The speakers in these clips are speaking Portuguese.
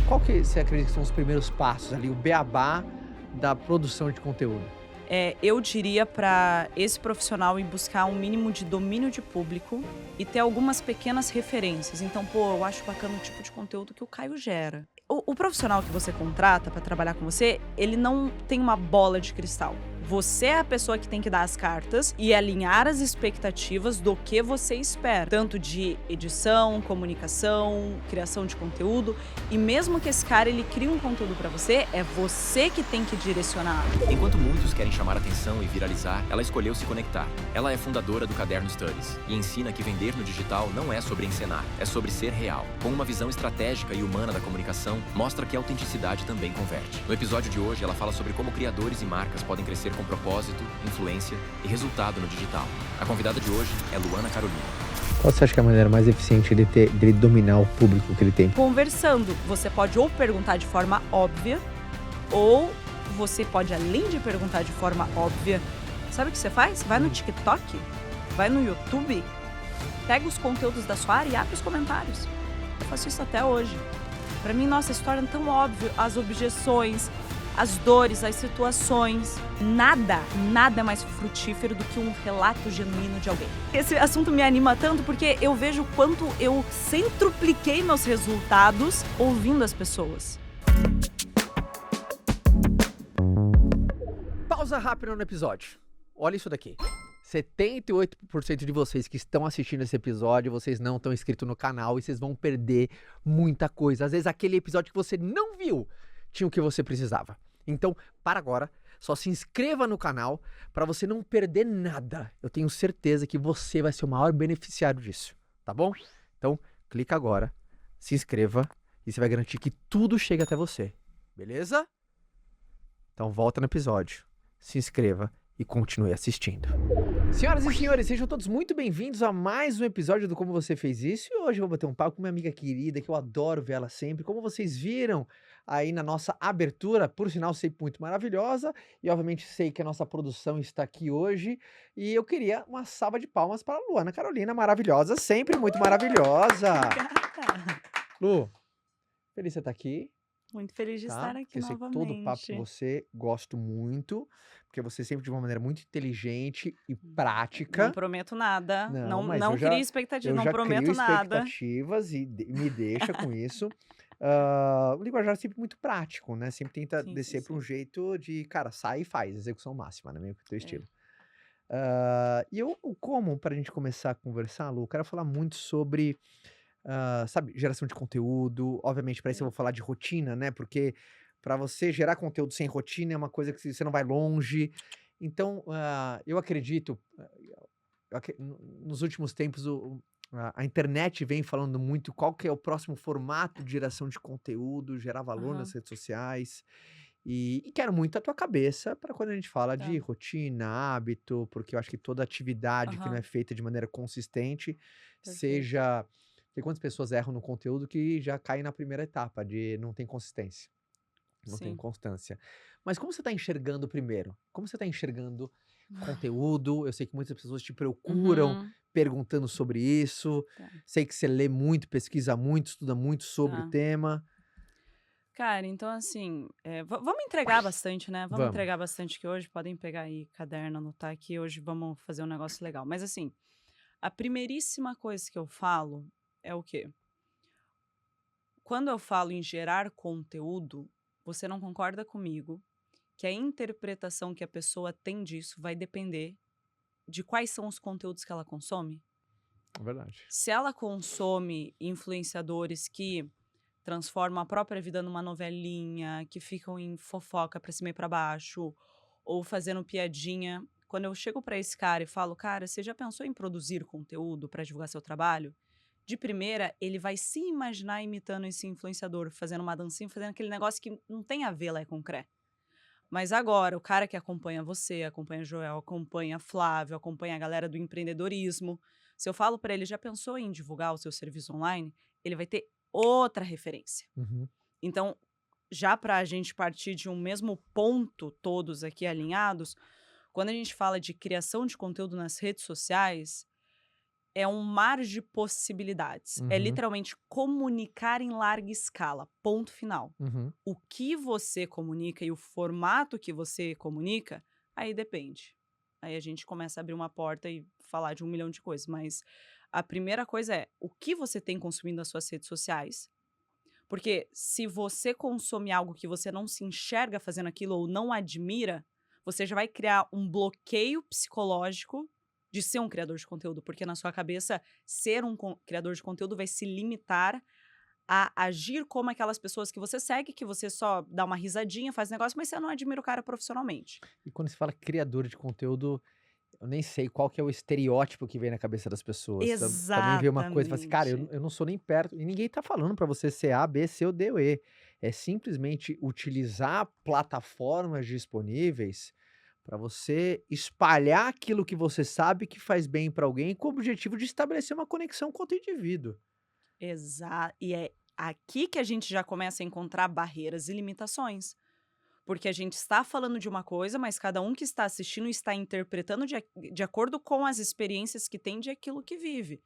Qual que você acredita que são os primeiros passos ali, o beabá da produção de conteúdo? Eu diria para esse profissional ir buscar um mínimo de domínio de público e ter algumas pequenas referências. Então, pô, eu acho bacana o tipo de conteúdo que o Caio gera. O profissional que você contrata para trabalhar com você, ele não tem uma bola de cristal. Você é a pessoa que tem que dar as cartas e alinhar as expectativas do que você espera, tanto de edição, comunicação, criação de conteúdo. E mesmo que esse cara ele crie um conteúdo para você, é você que tem que direcionar. Enquanto muitos querem chamar atenção e viralizar, ela escolheu se conectar. Ela é fundadora do Caderno Studies e ensina que vender no digital não é sobre encenar, é sobre ser real. Com uma visão estratégica e humana da comunicação, mostra que a autenticidade também converte. No episódio de hoje, ela fala sobre como criadores e marcas podem crescer com propósito, influência e resultado no digital. A convidada de hoje é Luana Carolina. Qual você acha que é a maneira mais eficiente dele dominar o público que ele tem? Conversando, você pode ou perguntar de forma óbvia, ou você pode, além de perguntar de forma óbvia, sabe o que você faz? Vai no TikTok, vai no YouTube, pega os conteúdos da sua área e abre os comentários. Eu faço isso até hoje. Pra mim, nossa, a história é tão óbvia, as objeções, as dores, as situações. Nada é mais frutífero do que um relato genuíno de alguém. Esse assunto me anima tanto porque eu vejo o quanto eu centupliquei meus resultados ouvindo as pessoas. Pausa rápida no episódio. Olha isso daqui. 78% de vocês que estão assistindo esse episódio, vocês não estão inscritos no canal e vocês vão perder muita coisa. Às vezes aquele episódio que você não viu tinha o que você precisava. Então, para agora, só se inscreva no canal para você não perder nada. Eu tenho certeza que você vai ser o maior beneficiário disso, tá bom? Então, clica agora, se inscreva e você vai garantir que tudo chega até você, beleza? Então volta no episódio, se inscreva e continue assistindo. Senhoras e senhores, sejam todos muito bem-vindos a mais um episódio do Como Você Fez Isso. E hoje eu vou bater um papo com minha amiga querida, que eu adoro ver ela sempre. Como vocês viram aí na nossa abertura, por sinal, sempre muito maravilhosa. E obviamente sei que a nossa produção está aqui hoje. E eu queria uma salva de palmas para a Luana Carolina, maravilhosa, sempre muito maravilhosa. Obrigada. Lu, feliz você estar aqui. Muito feliz de Tá? estar aqui Porque eu sei que todo papo com novamente. você, gosto muito, porque você sempre de uma maneira muito inteligente e Não prática. prometo nada, Não, não, mas não crie expectativa, eu não já crio prometo nada. expectativas e me deixa com isso. O linguajar é sempre muito prático, né? Sempre tenta Sim, sim, descer para um sim. jeito de, cara, sai e faz, execução máxima, né? Meio que o teu É. estilo. Como, para a gente começar a conversar, Lu, eu quero falar muito sobre, sabe, geração de conteúdo. Obviamente, para isso eu vou falar de rotina, né? Porque para você gerar conteúdo sem rotina é uma coisa que você não vai longe. Então, eu acredito, nos últimos tempos, a internet vem falando muito qual que é o próximo formato de geração de conteúdo, gerar valor nas Aham, redes sociais. E quero muito a tua cabeça para quando a gente fala tá. de rotina, hábito, porque eu acho que toda atividade que não é Aham, feita de maneira consistente, perfeito. seja. Porque quantas pessoas erram no conteúdo que já caem na primeira etapa, de não tem consistência, não tem Sim. constância. Mas como você está enxergando primeiro? Como você está enxergando conteúdo? Eu sei que muitas pessoas te procuram Uhum, perguntando sobre isso. tá, Sei que você lê muito, pesquisa muito, estuda muito sobre o tá. tema. Cara, então assim, vamos entregar bastante, né? Vamos Vamos. entregar bastante que hoje podem pegar aí caderno, anotar aqui, hoje vamos fazer um negócio legal. Mas assim, a primeiríssima coisa que eu falo é o quê? Quando eu falo em gerar conteúdo, você não concorda comigo que a interpretação que a pessoa tem disso vai depender de quais são os conteúdos que ela consome? É verdade. Se ela consome influenciadores que transformam a própria vida numa novelinha, que ficam em fofoca pra cima e pra baixo, ou fazendo piadinha. Quando eu chego pra esse cara e falo, cara, você já pensou em produzir conteúdo pra divulgar seu trabalho? De primeira, ele vai se imaginar imitando esse influenciador, fazendo uma dancinha, fazendo aquele negócio que não tem a ver lá com cré. Mas agora, o cara que acompanha você, acompanha Joel, acompanha Flávio, acompanha a galera do empreendedorismo, se eu falo pra ele, já pensou em divulgar o seu serviço online? Ele vai ter outra referência. Uhum. Então, já para a gente partir de um mesmo ponto, todos aqui alinhados, quando a gente fala de criação de conteúdo nas redes sociais, é um mar de possibilidades. É Uhum. literalmente comunicar em larga escala, ponto final. Uhum. O que você comunica e o formato que você comunica, aí depende. Aí a gente começa a abrir uma porta e falar de 1 milhão de coisas, mas a primeira coisa é o que você tem consumindo nas suas redes sociais. Porque se você consome algo que você não se enxerga fazendo aquilo ou não admira, você já vai criar um bloqueio psicológico de ser um criador de conteúdo, porque na sua cabeça ser um criador de conteúdo vai se limitar a agir como aquelas pessoas que você segue, que você só dá uma risadinha, faz negócio, mas você não admira o cara profissionalmente. E quando se fala criador de conteúdo, eu nem sei qual que é o estereótipo que vem na cabeça das pessoas. Também vê uma coisa e fala assim, cara, Exatamente. eu não sou nem perto. E ninguém tá falando pra você ser A, B, C ou D ou E. É simplesmente utilizar plataformas disponíveis pra você espalhar aquilo que você sabe que faz bem pra alguém com o objetivo de estabelecer uma conexão com outro indivíduo. E é aqui que a gente já começa a encontrar barreiras e limitações. Porque a gente está falando de uma coisa, mas cada um que está assistindo está interpretando de acordo com as experiências que tem de aquilo que vive.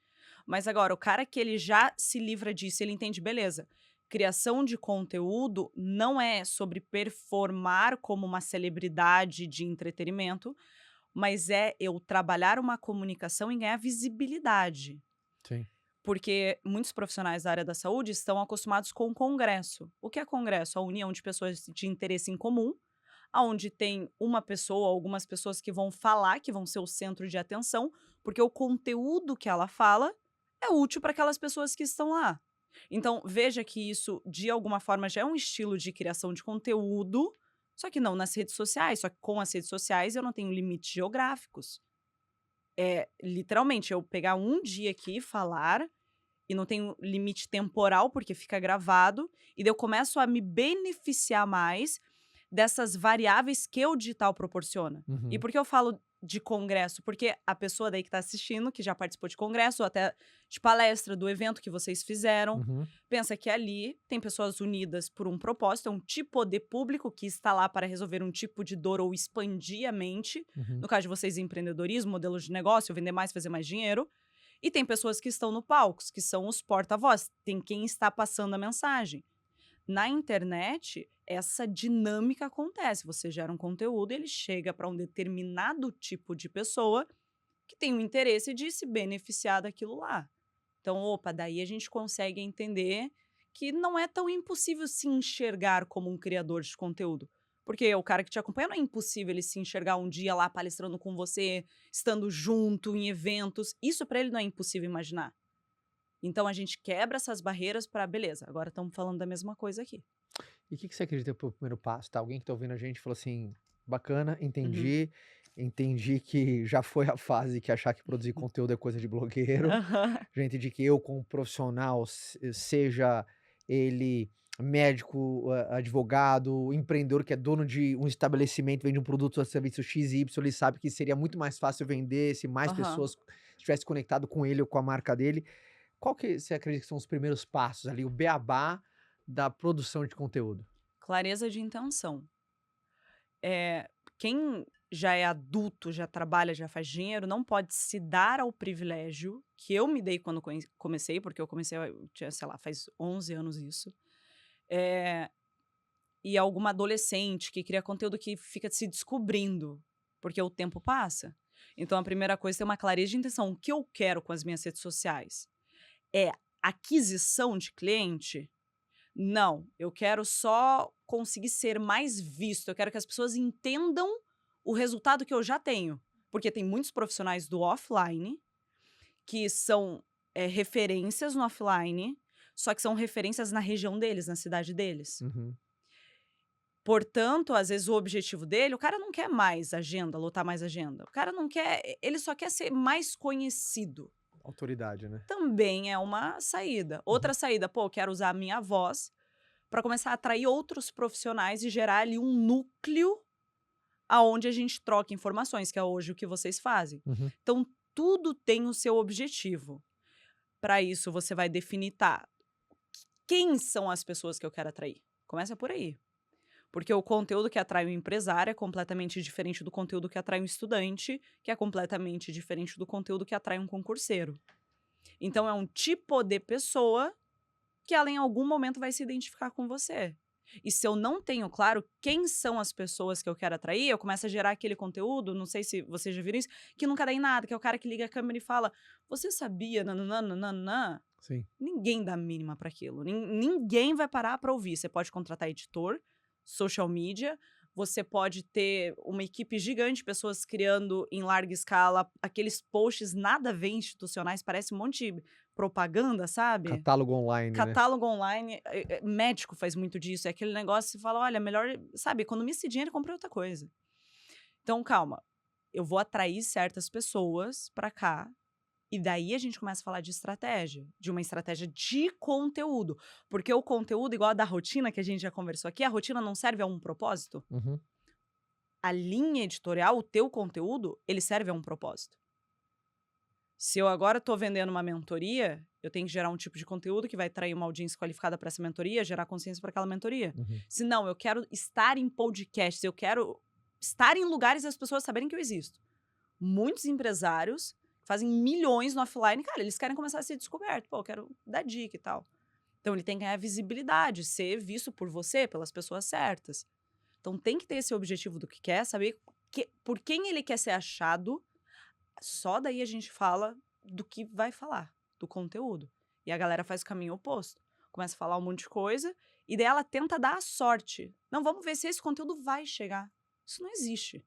Mas agora, o cara que ele já se livra disso, ele entende, beleza, criação de conteúdo não é sobre performar como uma celebridade de entretenimento, mas é eu trabalhar uma comunicação e ganhar visibilidade. Sim. Porque muitos profissionais da área da saúde estão acostumados com o congresso. O que é congresso? A união de pessoas de interesse em comum, aonde tem uma pessoa, algumas pessoas que vão falar, que vão ser o centro de atenção, porque o conteúdo que ela fala é útil para aquelas pessoas que estão lá. Então, veja que isso, de alguma forma, já é um estilo de criação de conteúdo, só que não nas redes sociais. Só que com as redes sociais eu não tenho limites geográficos. É, literalmente, eu pegar um dia aqui e falar, e não tenho limite temporal, porque fica gravado, e daí eu começo a me beneficiar mais dessas variáveis que o digital proporciona. E Uhum. por que eu falo de congresso? Porque a pessoa daí que está assistindo, que já participou de congresso, ou até de palestra, do evento que vocês fizeram, Uhum. pensa que ali tem pessoas unidas por um propósito, é um tipo de público que está lá para resolver um tipo de dor ou expandir a mente. Uhum. No caso de vocês, empreendedorismo, modelos de negócio, vender mais, fazer mais dinheiro. E tem pessoas que estão no palco, que são os porta-voz, tem quem está passando a mensagem. Na internet, essa dinâmica acontece. Você gera um conteúdo, ele chega para um determinado tipo de pessoa que tem o interesse de se beneficiar daquilo lá. Então, opa, daí a gente consegue entender que não é tão impossível se enxergar como um criador de conteúdo. Porque o cara que te acompanha não é impossível ele se enxergar um dia lá palestrando com você, estando junto em eventos. Isso para ele não é impossível imaginar. Então a gente quebra essas barreiras para, beleza, agora estamos falando da mesma coisa aqui. E o que você acredita pro primeiro passo, tá? Alguém que tá ouvindo a gente falou assim: bacana, Uhum. entendi que já foi a fase que achar que produzir conteúdo é coisa de blogueiro. Aham. Já entendi que eu, como profissional, seja ele médico, advogado, empreendedor que é dono de um estabelecimento, vende um produto ou serviço X e Y, ele sabe que seria muito mais fácil vender se mais Aham. pessoas estivessem conectado com ele ou com a marca dele. Qual que você acredita que são os primeiros passos ali, o beabá da produção de conteúdo? Clareza de intenção. Quem já é adulto, já trabalha, já faz dinheiro, não pode se dar ao privilégio que eu me dei quando comecei, porque eu comecei, eu tinha, sei lá, faz 11 anos isso. É, e alguma adolescente que cria conteúdo que fica se descobrindo, porque o tempo passa. Então, a primeira coisa é ter uma clareza de intenção. O que eu quero com as minhas redes sociais? É aquisição de cliente? Não, eu quero só conseguir ser mais visto, eu quero que as pessoas entendam o resultado que eu já tenho. Porque tem muitos profissionais do offline que são referências no offline, só que são referências na região deles, na cidade deles. Uhum. Portanto, às vezes o objetivo dele, o cara não quer mais agenda, lotar mais agenda. O cara não quer, ele só quer ser mais conhecido. Autoridade, né? Também é uma saída. Outra saída, pô, eu quero usar a minha voz para começar a atrair outros profissionais e gerar ali um núcleo aonde a gente troca informações, que é hoje o que vocês fazem. Uhum. Então, tudo tem o seu objetivo. Para isso, você vai definir, tá, quem são as pessoas que eu quero atrair? Começa por aí. Porque o conteúdo que atrai um empresário é completamente diferente do conteúdo que atrai um estudante, que é completamente diferente do conteúdo que atrai um concurseiro. Então, é um tipo de pessoa que ela em algum momento vai se identificar com você. E se eu não tenho claro quem são as pessoas que eu quero atrair, eu começo a gerar aquele conteúdo, não sei se vocês já viram isso, que nunca dá em nada, que é o cara que liga a câmera e fala, você sabia, nananana? Sim. Ninguém dá mínima para aquilo. Ninguém vai parar para ouvir. Você pode contratar editor, social media, você pode ter uma equipe gigante de pessoas criando em larga escala aqueles posts nada a ver institucionais, parece um monte de propaganda, sabe? Catálogo online, né? Catálogo online, médico faz muito disso, é aquele negócio que você fala, olha, melhor, sabe, economiza esse dinheiro e compra outra coisa. Então, calma, eu vou atrair certas pessoas pra cá, e daí a gente começa a falar de estratégia, de uma estratégia de conteúdo. Porque o conteúdo, igual a da rotina que a gente já conversou aqui, a rotina não serve a um propósito? Uhum. A linha editorial, o teu conteúdo, ele serve a um propósito. Se eu agora estou vendendo uma mentoria, eu tenho que gerar um tipo de conteúdo que vai atrair uma audiência qualificada para essa mentoria, gerar consciência para aquela mentoria. Uhum. Se não, eu quero estar em podcasts, eu quero estar em lugares e as pessoas saberem que eu existo. Muitos empresários fazem milhões no offline, cara, eles querem começar a ser descoberto. Pô, eu quero dar dica e tal. Então, ele tem que ganhar visibilidade, ser visto por você, pelas pessoas certas. Então, tem que ter esse objetivo do que quer, saber por quem ele quer ser achado. Só daí a gente fala do que vai falar, do conteúdo. E a galera faz o caminho oposto. Começa a falar um monte de coisa, e daí ela tenta dar a sorte. Não, vamos ver se esse conteúdo vai chegar. Isso não existe.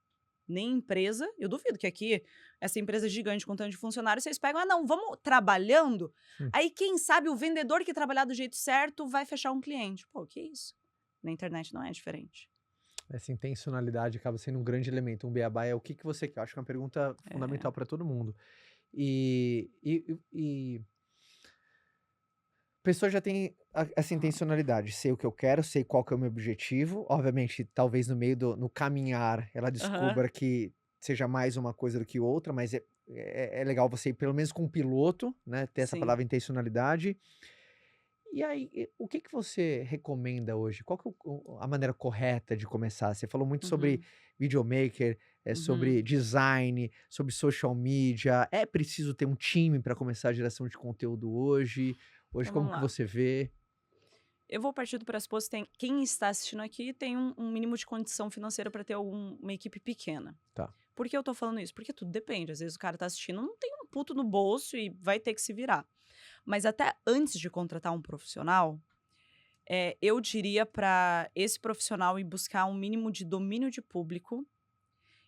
Nem empresa, eu duvido que aqui, essa empresa gigante com tanto de funcionários, vocês pegam, não, vamos trabalhando, aí quem sabe o vendedor que trabalhar do jeito certo vai fechar um cliente. Pô, que isso? Na internet não é diferente. Essa intencionalidade acaba sendo um grande elemento. Um beabá é o que você quer. Eu acho que é uma pergunta fundamental para todo mundo. E a pessoa já tem essa intencionalidade. Sei o que eu quero, sei qual que é o meu objetivo. Obviamente, talvez no caminhar, ela descubra que seja mais uma coisa do que outra, mas é legal você ir pelo menos com um piloto, né? Ter essa Sim. palavra intencionalidade. E aí, o que você recomenda hoje? Qual que é a maneira correta de começar? Você falou muito sobre videomaker, sobre design, sobre social media. É preciso ter um time para começar a geração de conteúdo hoje? Hoje, Então, como vamos que lá. você vê? Eu vou partir do pressuposto que quem está assistindo aqui tem um mínimo de condição financeira para ter uma equipe pequena. Tá. Por que eu tô falando isso? Porque tudo depende. Às vezes o cara tá assistindo, não tem um puto no bolso e vai ter que se virar. Mas até antes de contratar um profissional, eu diria para esse profissional ir buscar um mínimo de domínio de público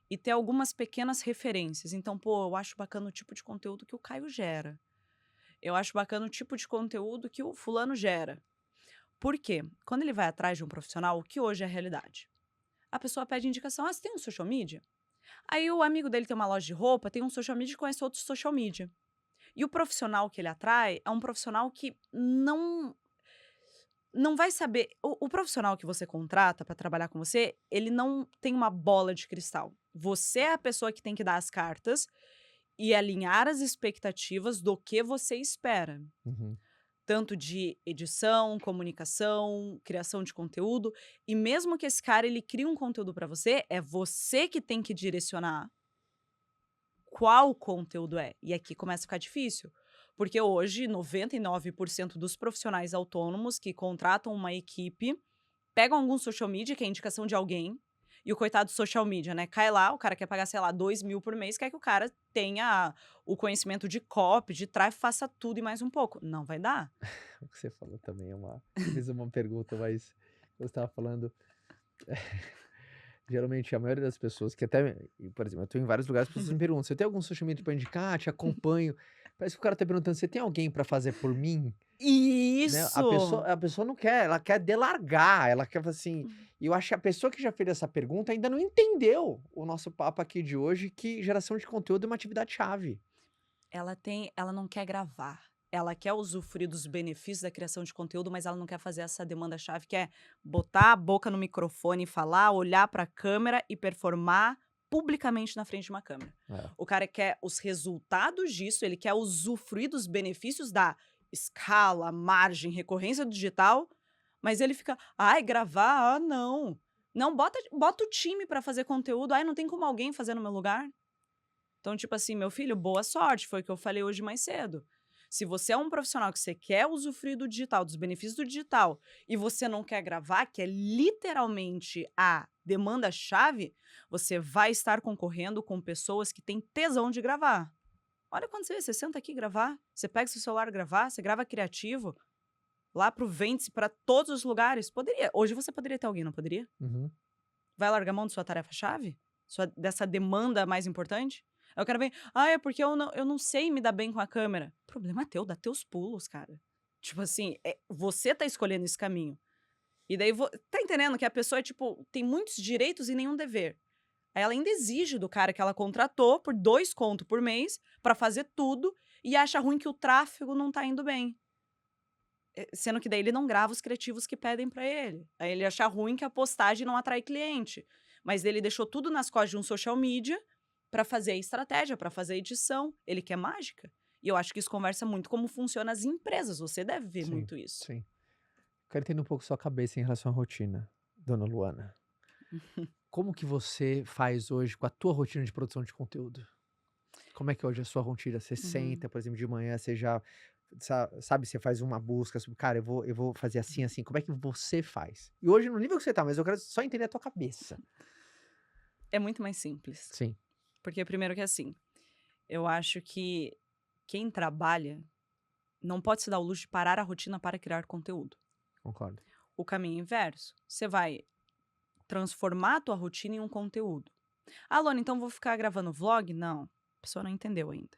e ter algumas pequenas referências. Então, pô, eu acho bacana o tipo de conteúdo que o Caio gera. Eu acho bacana o tipo de conteúdo que o fulano gera. Por quê? Quando ele vai atrás de um profissional, o que hoje é a realidade? A pessoa pede indicação, você tem um social media? Aí o amigo dele tem uma loja de roupa, tem um social media e conhece outro social media. E o profissional que ele atrai é um profissional que não vai saber. O profissional que você contrata para trabalhar com você, ele não tem uma bola de cristal. Você é a pessoa que tem que dar as cartas e alinhar as expectativas do que você espera. Tanto de edição, comunicação, criação de conteúdo. E mesmo que esse cara ele crie um conteúdo para você, é você que tem que direcionar qual conteúdo é. E aqui começa a ficar difícil. Porque hoje, 99% dos profissionais autônomos que contratam uma equipe pegam algum social media, que é indicação de alguém, e o coitado do social media, né? Cai lá, o cara quer pagar, sei lá, 2 mil por mês, quer que o cara tenha o conhecimento de copy, de tráfego, faça tudo e mais um pouco. Não vai dar. O que você falou também fiz uma pergunta, mas eu estava falando. Geralmente, a maioria das pessoas que até, por exemplo, eu tô em vários lugares, as pessoas me perguntam, você tem algum social media para indicar? Te acompanho. Parece que o cara tá perguntando, você tem alguém para fazer por mim? Isso! Né? A pessoa não quer, ela quer delargar, ela quer assim. E eu acho que a pessoa que já fez essa pergunta ainda não entendeu o nosso papo aqui de hoje, que geração de conteúdo é uma atividade-chave. Ela não quer gravar. Ela quer usufruir dos benefícios da criação de conteúdo, mas ela não quer fazer essa demanda-chave, que é botar a boca no microfone e falar, olhar para a câmera e performar publicamente na frente de uma câmera. O cara quer os resultados disso, ele quer usufruir dos benefícios da escala, margem, recorrência do digital, mas ele fica, gravar, não. Não, bota o time para fazer conteúdo, não tem como alguém fazer no meu lugar. Então, tipo assim, meu filho, boa sorte, foi o que eu falei hoje mais cedo. Se você é um profissional que você quer usufruir do digital, dos benefícios do digital, e você não quer gravar, que é literalmente a demanda-chave, você vai estar concorrendo com pessoas que têm tesão de gravar. Olha quando você senta aqui gravar, você pega seu celular gravar, você grava criativo, lá pro Vêndice, para todos os lugares. Poderia. Hoje você poderia ter alguém, não poderia? Uhum. Vai largar mão de sua tarefa-chave? Dessa demanda mais importante? Eu quero ver, é porque eu não sei me dar bem com a câmera. O problema é teu, dá teus pulos, cara. Tipo assim, você tá escolhendo esse caminho. E daí, tá entendendo que a pessoa, tipo, tem muitos direitos e nenhum dever. Aí ela ainda exige do cara que ela contratou por 2 conto por mês pra fazer tudo e acha ruim que o tráfego não tá indo bem. Sendo que daí ele não grava os criativos que pedem pra ele. Aí ele acha ruim que a postagem não atrai cliente. Mas ele deixou tudo nas costas de um social media pra fazer a estratégia, pra fazer a edição. Ele quer mágica. E eu acho que isso conversa muito como funcionam as empresas. Você deve ver Sim, muito isso. Sim. Quero entender um pouco sua cabeça em relação à rotina, dona Luana. Como que você faz hoje com a tua rotina de produção de conteúdo? Como é que hoje é a sua rotina? Você senta, por exemplo, de manhã, você já, sabe, você faz uma busca sobre, cara, eu vou fazer assim, assim. Como é que você faz? E hoje, no nível que você tá, mas eu quero só entender a tua cabeça. É muito mais simples. Sim. Porque primeiro que assim, eu acho que quem trabalha não pode se dar o luxo de parar a rotina para criar conteúdo. Concordo. O caminho inverso. Você vai transformar a tua rotina em um conteúdo. Lona, então vou ficar gravando vlog? Não. A pessoa não entendeu ainda.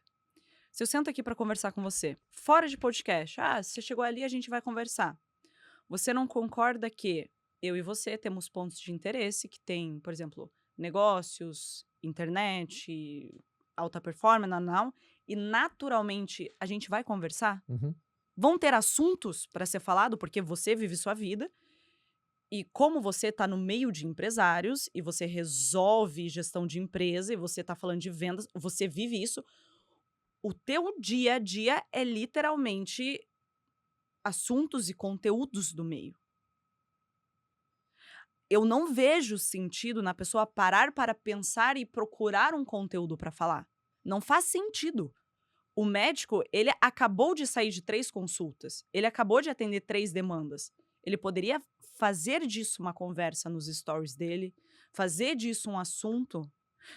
Se eu sento aqui para conversar com você, fora de podcast, você chegou ali, a gente vai conversar. Você não concorda que eu e você temos pontos de interesse que tem, por exemplo, negócios, internet, alta performance, não, e naturalmente a gente vai conversar? Uhum. Vão ter assuntos para ser falado, porque você vive sua vida. E como você está no meio de empresários e você resolve gestão de empresa e você está falando de vendas, você vive isso, o teu dia a dia é literalmente assuntos e conteúdos do meio. Eu não vejo sentido na pessoa parar para pensar e procurar um conteúdo para falar. Não faz sentido. O médico, ele acabou de sair de 3 consultas. Ele acabou de atender 3 demandas. Ele poderia fazer disso uma conversa nos stories dele, fazer disso um assunto.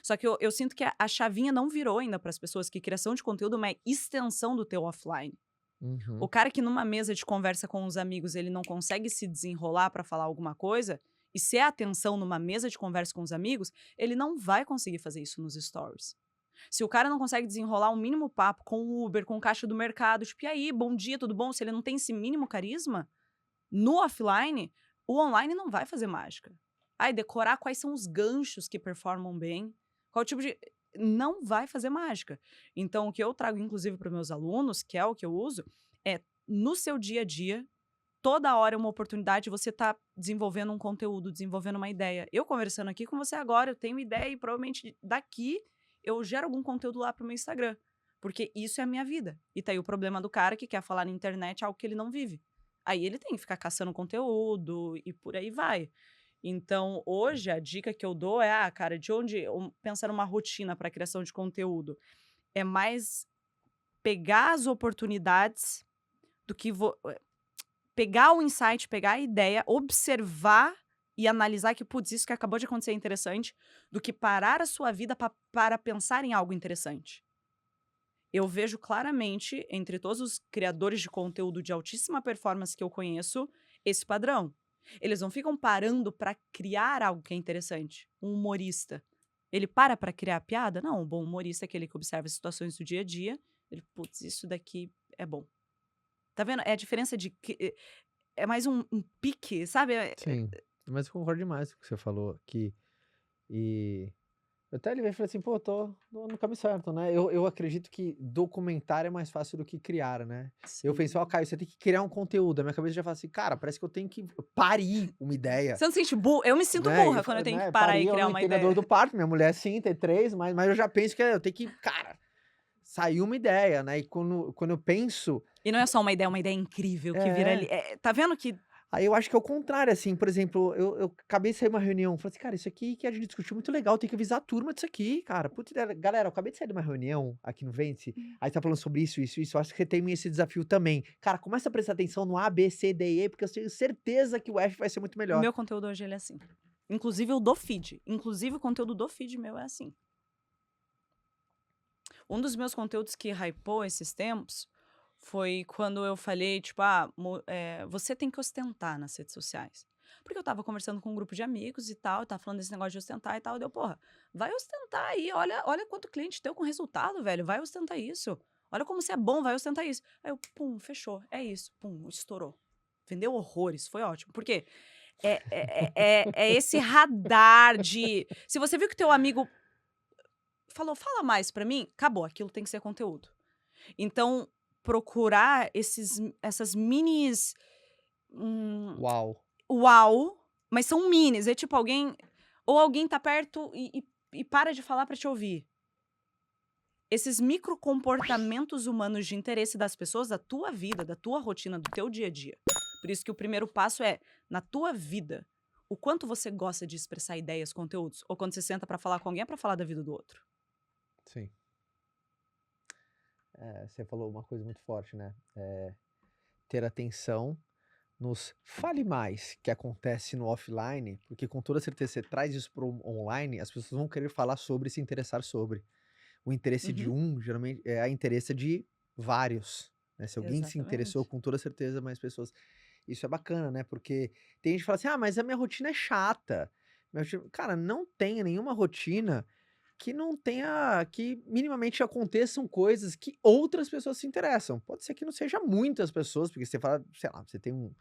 Só que eu sinto que a chavinha não virou ainda para as pessoas, que criação de conteúdo é uma extensão do teu offline. Uhum. O cara que numa mesa de conversa com os amigos, ele não consegue se desenrolar para falar alguma coisa, e ser a atenção numa mesa de conversa com os amigos, ele não vai conseguir fazer isso nos stories. Se o cara não consegue desenrolar um mínimo papo com o Uber, com o caixa do mercado, tipo, e aí, bom dia, tudo bom? Se ele não tem esse mínimo carisma, no offline, o online não vai fazer mágica. Decorar quais são os ganchos que performam bem, qual tipo de... Não vai fazer mágica. Então, o que eu trago, inclusive, para os meus alunos, que é o que eu uso, é, no seu dia a dia, toda hora é uma oportunidade de você estar desenvolvendo um conteúdo, desenvolvendo uma ideia. Eu conversando aqui com você agora, eu tenho ideia e provavelmente daqui eu gero algum conteúdo lá pro meu Instagram. Porque isso é a minha vida. E tá aí o problema do cara que quer falar na internet algo que ele não vive. Aí ele tem que ficar caçando conteúdo e por aí vai. Então, hoje, a dica que eu dou é, cara, de onde... Pensar numa rotina para criação de conteúdo. É mais pegar as oportunidades do que... pegar o insight, pegar a ideia, observar e analisar que, putz, isso que acabou de acontecer é interessante, do que parar a sua vida para pensar em algo interessante. Eu vejo claramente, entre todos os criadores de conteúdo de altíssima performance que eu conheço, esse padrão. Eles não ficam parando para criar algo que é interessante. Um humorista, ele para criar piada? Não, um bom humorista é aquele que observa as situações do dia a dia. Ele, putz, isso daqui é bom. Tá vendo? É a diferença de... É mais um pique, sabe? Sim, mas eu concordo demais com o que você falou aqui. E eu até ele veio e falei assim, pô, tô no caminho certo, né? Eu acredito que documentar é mais fácil do que criar, né? Sim. Eu pensei, Caio, você tem que criar um conteúdo. A minha cabeça já fala assim, cara, parece que eu tenho que parir uma ideia. Você não se sente burra? Eu me sinto né? burra quando eu tenho que parar e criar uma ideia. Entendedor do parto, minha mulher sim, tem 3, mas eu já penso que eu tenho que, cara, sair uma ideia, né? E quando eu penso... E não é só uma ideia incrível que vira ali. Tá vendo que Aí eu acho que é o contrário, assim, por exemplo, eu acabei de sair de uma reunião, falei assim: "Cara, isso aqui que a gente discutiu muito legal, tem que avisar a turma disso aqui, cara. Putz, galera, eu acabei de sair de uma reunião aqui no Vence, aí tá falando sobre isso, isso, isso, eu acho que você tem esse desafio também. Cara, começa a prestar atenção no A, B, C, D e E, porque eu tenho certeza que o F vai ser muito O melhor". meu conteúdo hoje ele é assim. Inclusive o do feed. Inclusive o conteúdo do feed meu é assim. Um dos meus conteúdos que hypou esses tempos foi quando eu falei, tipo, você tem que ostentar nas redes sociais. Porque eu tava conversando com um grupo de amigos e tal, tava falando desse negócio de ostentar e tal, deu, porra, vai ostentar aí, olha quanto cliente teu com resultado, velho, vai ostentar isso. Olha como você é bom, vai ostentar isso. Aí eu, pum, fechou, é isso, pum, estourou. Vendeu horrores, foi ótimo. Por quê? É esse radar de. Se você viu que teu amigo falou, fala mais pra mim, acabou, aquilo tem que ser conteúdo. Então, procurar essas minis. Uau. Uau, mas são minis. É tipo alguém. Ou alguém tá perto e para de falar pra te ouvir. Esses microcomportamentos humanos de interesse das pessoas, da tua vida, da tua rotina, do teu dia a dia. Por isso que o primeiro passo é, na tua vida, o quanto você gosta de expressar ideias, conteúdos. Ou quando você senta pra falar com alguém, é pra falar da vida do outro. Sim. Você falou uma coisa muito forte, né? Ter atenção nos fale mais que acontece no offline, porque com toda certeza você traz isso para o online, as pessoas vão querer falar sobre e se interessar sobre. O interesse de Uhum, um, geralmente, é a interesse de vários, né? Se alguém se interessou, exatamente. com toda certeza, mais pessoas. Isso é bacana, né? Porque tem gente que fala assim: ah, mas a minha rotina é chata. Cara, não tenha nenhuma rotina que não tenha, que minimamente aconteçam coisas que outras pessoas se interessam. Pode ser que não seja muitas pessoas, porque você fala, sei lá, você tem um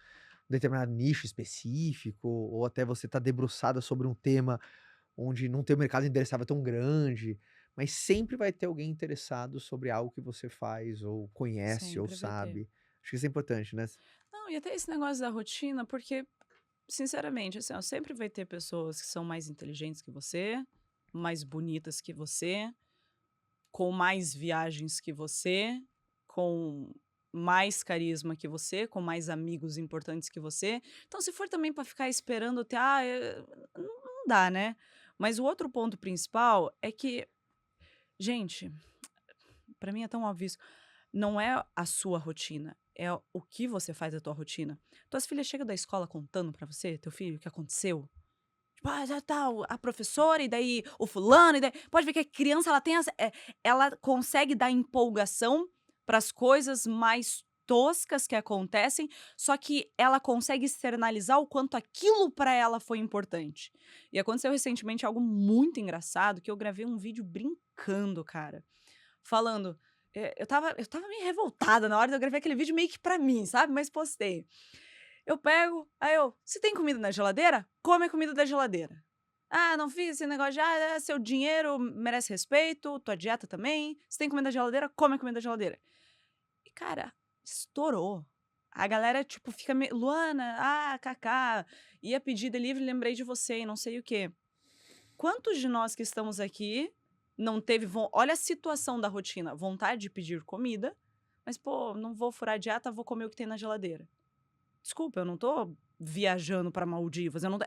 determinado nicho específico, ou até você tá debruçada sobre um tema onde não tem um mercado endereçável tão grande, mas sempre vai ter alguém interessado sobre algo que você faz, ou conhece, ou Sempre vai ter. sabe. Acho que isso é importante, né? Não, e até esse negócio da rotina, porque, sinceramente, assim, ó, sempre vai ter pessoas que são mais inteligentes que você, mais bonitas que você, com mais viagens que você, com mais carisma que você, com mais amigos importantes que você. Então, se for também para ficar esperando ter, não dá, né? Mas o outro ponto principal é que, gente, para mim é tão óbvio isso. Não é a sua rotina, é o que você faz da tua rotina. Tuas filhas chegam da escola contando pra você, teu filho, o que aconteceu? Tipo, já tá a professora, e daí o fulano, e daí. Pode ver que a criança ela consegue dar empolgação para as coisas mais toscas que acontecem, só que ela consegue externalizar o quanto aquilo pra ela foi importante. E aconteceu recentemente algo muito engraçado, que eu gravei um vídeo brincando, cara, falando. Eu tava meio revoltada na hora, eu gravei aquele vídeo meio que pra mim, sabe? Mas postei. Eu pego, aí se tem comida na geladeira, come a comida da geladeira. Ah, não fiz esse negócio de, seu dinheiro merece respeito, tua dieta também. Se tem comida na geladeira, come a comida da geladeira. E, cara, estourou. A galera, tipo, fica meio, Luana, Kaká, ia pedir delivery, lembrei de você e não sei o quê. Quantos de nós que estamos aqui não teve, olha a situação da rotina, vontade de pedir comida, mas, pô, não vou furar a dieta, vou comer o que tem na geladeira. Desculpa, eu não tô viajando pra Maldivas, eu não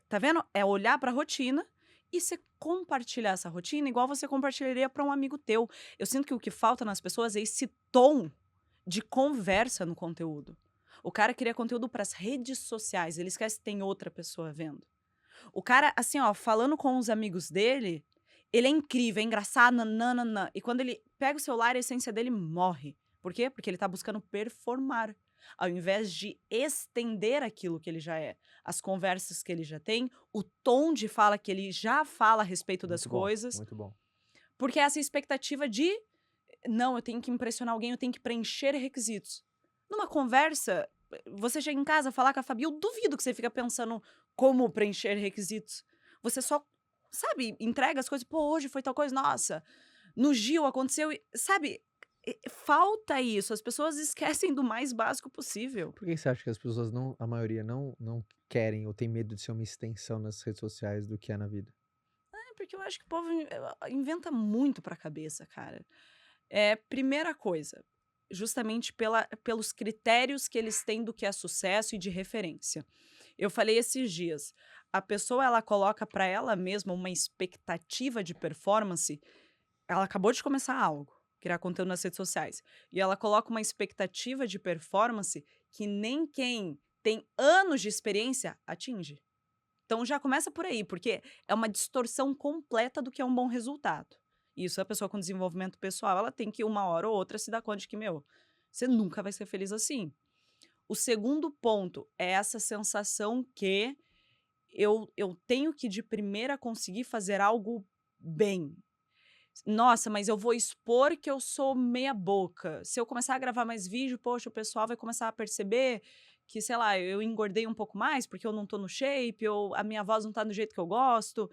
tá vendo? É olhar pra rotina e você compartilhar essa rotina igual você compartilharia pra um amigo teu. Eu sinto que o que falta nas pessoas é esse tom de conversa no conteúdo. O cara cria conteúdo pras redes sociais, ele esquece que tem outra pessoa vendo. O cara, assim, ó, falando com os amigos dele, ele é incrível, é engraçado, nananana. E quando ele pega o celular, a essência dele morre. Por quê? Porque ele tá buscando performar, ao invés de estender aquilo que ele já é. As conversas que ele já tem, o tom de fala que ele já fala a respeito das Muito bom, coisas. muito bom. Porque essa expectativa de, não, eu tenho que impressionar alguém, eu tenho que preencher requisitos. Numa conversa, você chega em casa, falar com a Fabi, eu duvido que você fica pensando como preencher requisitos. Você só, sabe, entrega as coisas, pô, hoje foi tal coisa, nossa, no Gil aconteceu, sabe, falta isso, as pessoas esquecem do mais básico possível. Por que você acha que as pessoas não, a maioria não querem ou tem medo de ser uma extensão nas redes sociais do que é na vida? Porque eu acho que o povo inventa muito pra cabeça, cara. Primeira coisa, justamente pelos critérios que eles têm do que é sucesso e de referência. Eu falei esses dias, a pessoa ela coloca para ela mesma uma expectativa de performance, ela acabou de começar algo, criar conteúdo nas redes sociais, e ela coloca uma expectativa de performance que nem quem tem anos de experiência atinge. Então já começa por aí, porque é uma distorção completa do que é um bom resultado. Isso a pessoa com desenvolvimento pessoal, ela tem que uma hora ou outra se dar conta de que, você nunca vai ser feliz assim. O segundo ponto é essa sensação que eu tenho que de primeira conseguir fazer algo bem. Nossa, mas eu vou expor que eu sou meia boca. Se eu começar a gravar mais vídeo, poxa, o pessoal vai começar a perceber que, sei lá, eu engordei um pouco mais porque eu não tô no shape, ou a minha voz não tá do jeito que eu gosto.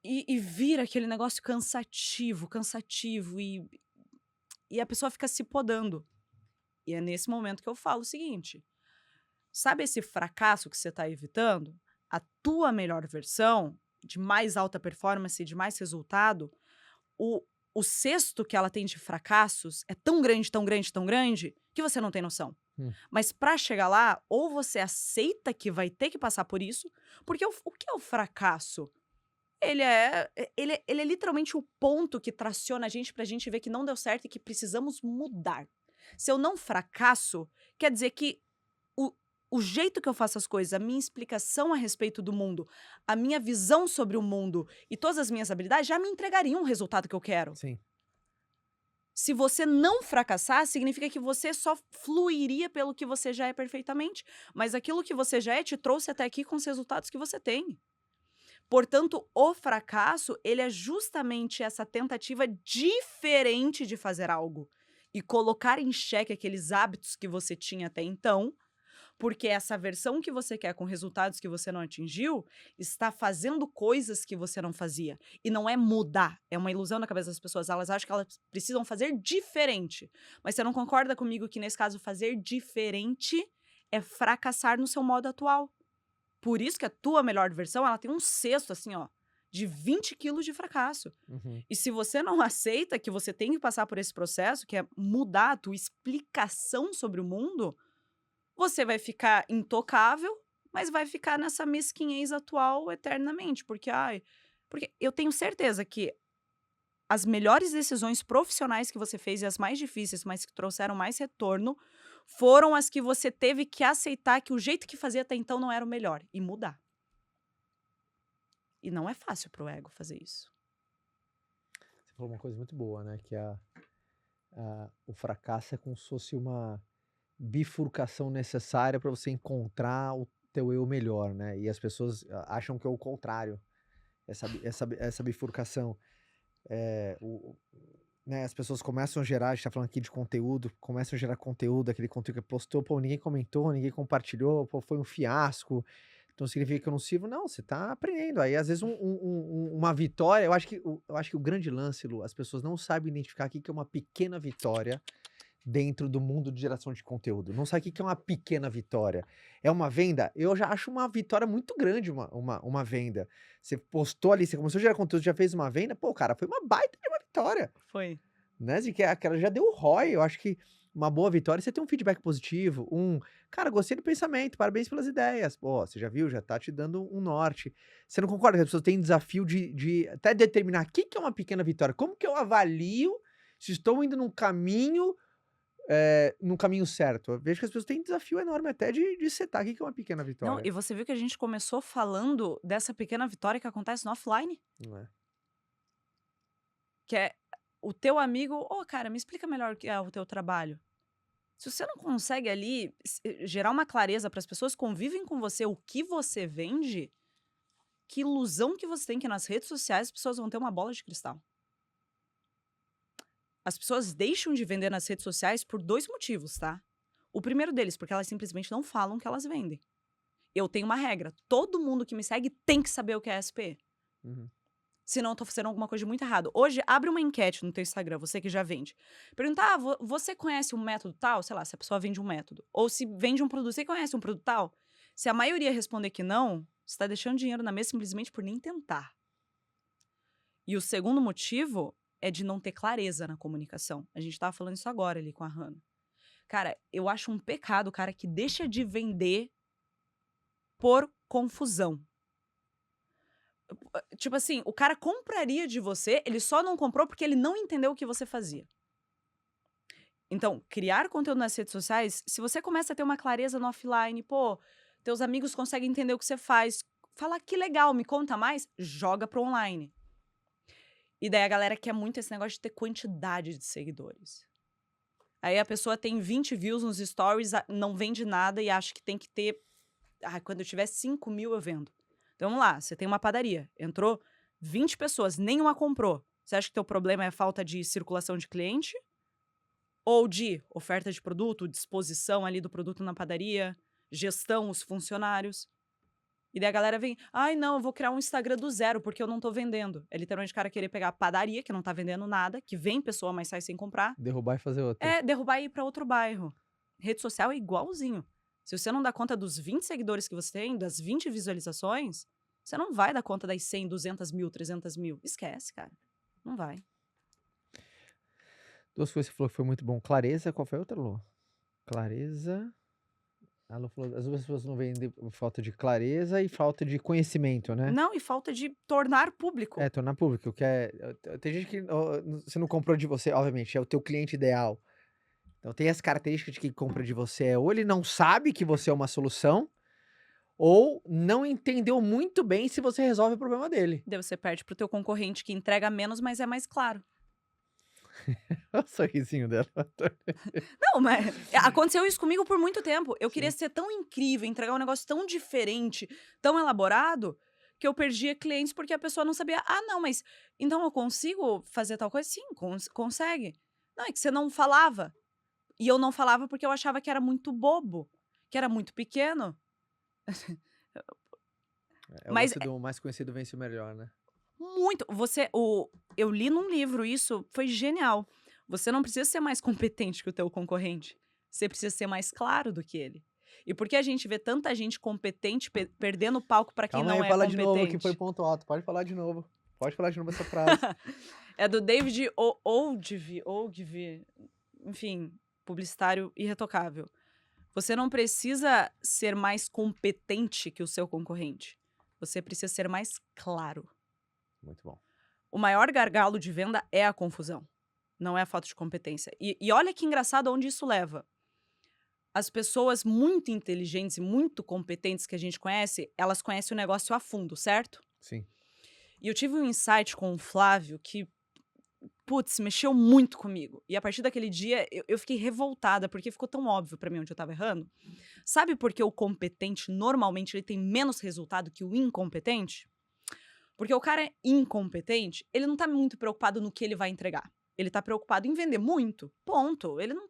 E vira aquele negócio cansativo, e a pessoa fica se podando. E é nesse momento que eu falo o seguinte: sabe esse fracasso que você tá evitando? A tua melhor versão, de mais alta performance, de mais resultado, o cesto que ela tem de fracassos é tão grande, tão grande, tão grande, que você não tem noção. Mas para chegar lá, ou você aceita que vai ter que passar por isso, porque o que é o fracasso? Ele é literalmente o ponto que traciona a gente pra gente ver que não deu certo e que precisamos mudar. Se eu não fracasso, quer dizer que o jeito que eu faço as coisas, a minha explicação a respeito do mundo, a minha visão sobre o mundo e todas as minhas habilidades já me entregariam o resultado que eu quero. Sim. Se você não fracassar, significa que você só fluiria pelo que você já é perfeitamente. Mas aquilo que você já é te trouxe até aqui com os resultados que você tem. Portanto, o fracasso, ele é justamente essa tentativa diferente de fazer algo. E colocar em xeque aqueles hábitos que você tinha até então, porque essa versão que você quer com resultados que você não atingiu está fazendo coisas que você não fazia. E não é mudar, é uma ilusão na cabeça das pessoas. Elas acham que elas precisam fazer diferente. Mas você não concorda comigo que, nesse caso, fazer diferente é fracassar no seu modo atual. Por isso que a tua melhor versão, ela tem um cesto, assim, ó, de 20 quilos de fracasso. E se você não aceita que você tem que passar por esse processo, que é mudar a tua explicação sobre o mundo, você vai ficar intocável, mas vai ficar nessa mesquinhez atual eternamente. Porque eu tenho certeza que as melhores decisões profissionais que você fez e as mais difíceis, mas que trouxeram mais retorno, foram as que você teve que aceitar que o jeito que fazia até então não era o melhor e mudar. E não é fácil pro ego fazer isso. Você falou uma coisa muito boa, né? Que o fracasso é como se fosse uma bifurcação necessária para você encontrar o teu eu melhor, né? E as pessoas acham que é o contrário, essa bifurcação. Né, as pessoas começam a gerar, a gente tá falando aqui de conteúdo, começam a gerar conteúdo, aquele conteúdo que postou, pô, ninguém comentou, ninguém compartilhou, pô, foi um fiasco, então significa que eu não sirvo. Não, você tá aprendendo. Aí, às vezes, uma vitória, eu acho que o grande lance, Lu, as pessoas não sabem identificar o que é uma pequena vitória dentro do mundo de geração de conteúdo. Não sabe o que é uma pequena vitória. É uma venda? Eu já acho uma vitória muito grande, uma venda. Você postou ali, você começou a gerar conteúdo, já fez uma venda, pô, cara, foi uma baita de uma vitória. Foi. Né? De que aquela já deu ROI. Eu acho que uma boa vitória, você tem um feedback positivo, cara, gostei do pensamento, parabéns pelas ideias. Pô, você já viu? Já tá te dando um norte. Você não concorda que as pessoas têm desafio de até determinar o que é uma pequena vitória? Como que eu avalio se estou indo num caminho certo? Eu vejo que as pessoas têm desafio enorme até de setar o que é uma pequena vitória. Não, e você viu que a gente começou falando dessa pequena vitória que acontece no offline? Não é? Que é o teu amigo, cara, me explica melhor o que é o teu trabalho. Se você não consegue ali gerar uma clareza para as pessoas que convivem com você, o que você vende, que ilusão que você tem que nas redes sociais as pessoas vão ter uma bola de cristal. As pessoas deixam de vender nas redes sociais por 2 motivos, tá? O primeiro deles, porque elas simplesmente não falam que elas vendem. Eu tenho uma regra, todo mundo que me segue tem que saber o que é SP. Senão eu tô fazendo alguma coisa de muito errado. Hoje, abre uma enquete no teu Instagram, você que já vende. Pergunta, você conhece um método tal? Sei lá, se a pessoa vende um método. Ou se vende um produto, você conhece um produto tal? Se a maioria responder que não, você tá deixando dinheiro na mesa simplesmente por nem tentar. E o segundo motivo é de não ter clareza na comunicação. A gente tava falando isso agora ali com a Hannah. Cara, eu acho um pecado o cara que deixa de vender por confusão. Tipo assim, o cara compraria de você, ele só não comprou porque ele não entendeu o que você fazia. Então, criar conteúdo nas redes sociais, se você começa a ter uma clareza no offline, pô, teus amigos conseguem entender o que você faz, fala que legal, me conta mais, joga pro online. E daí a galera quer muito esse negócio de ter quantidade de seguidores. Aí a pessoa tem 20 views nos stories, não vende nada e acha que tem que ter... quando eu tiver 5 mil eu vendo. Então vamos lá, você tem uma padaria, entrou 20 pessoas, nenhuma comprou. Você acha que teu problema é a falta de circulação de cliente? Ou de oferta de produto, disposição ali do produto na padaria, gestão, os funcionários? E daí a galera vem, ai não, eu vou criar um Instagram do zero porque eu não tô vendendo. É literalmente o cara querer pegar a padaria, que não tá vendendo nada, que vem pessoa, mas sai sem comprar. Derrubar e fazer outra. É, derrubar e ir pra outro bairro. Rede social é igualzinho. Se você não dá conta dos 20 seguidores que você tem, das 20 visualizações, você não vai dar conta das 100, 200 mil, 300 mil. Esquece, cara. Não vai. Duas coisas que você falou que foi muito bom. Clareza, qual foi a outra, Lu? Clareza. A Lu falou, as duas pessoas não vendem por falta de clareza e falta de conhecimento, né? Não, e falta de tornar público. É, tornar público, que é... Tem gente que você não comprou de você, obviamente, é o teu cliente ideal. Então tem as características de quem compra de você, ou ele não sabe que você é uma solução, ou não entendeu muito bem se você resolve o problema dele. Daí você perde pro teu concorrente que entrega menos, mas é mais claro. Olha o sorrisinho dela. Não, mas aconteceu isso comigo por muito tempo. Eu Sim. queria ser tão incrível, entregar um negócio tão diferente, tão elaborado, que eu perdia clientes porque a pessoa não sabia. Ah, não, mas então eu consigo fazer tal coisa? Sim, consegue. Não, é que você não falava. E eu não falava porque eu achava que era muito bobo, que era muito pequeno. É o Mas lance do mais conhecido vence o melhor, né? muito. Eu li num livro isso, foi genial. Você não precisa ser mais competente que o teu concorrente. Você precisa ser mais claro do que ele. E por que a gente vê tanta gente competente perdendo palco pra quem Calma não aí, é fala competente? de novo que foi ponto alto. Pode falar de novo. Pode falar de novo essa frase. É do David Ogilvy, enfim, publicitário irretocável. Você não precisa ser mais competente que o seu concorrente. Você precisa ser mais claro. Muito bom. O maior gargalo de venda é a confusão. Não é a falta de competência. E olha que engraçado onde isso leva. As pessoas muito inteligentes e muito competentes que a gente conhece, elas conhecem o negócio a fundo, certo? Sim. E eu tive um insight com o Flávio que, putz, mexeu muito comigo. E a partir daquele dia, eu fiquei revoltada, porque ficou tão óbvio pra mim onde eu tava errando. Sabe por que o competente, normalmente, ele tem menos resultado que o incompetente? Porque o cara incompetente, ele não tá muito preocupado no que ele vai entregar. Ele tá preocupado em vender muito, ponto. Ele não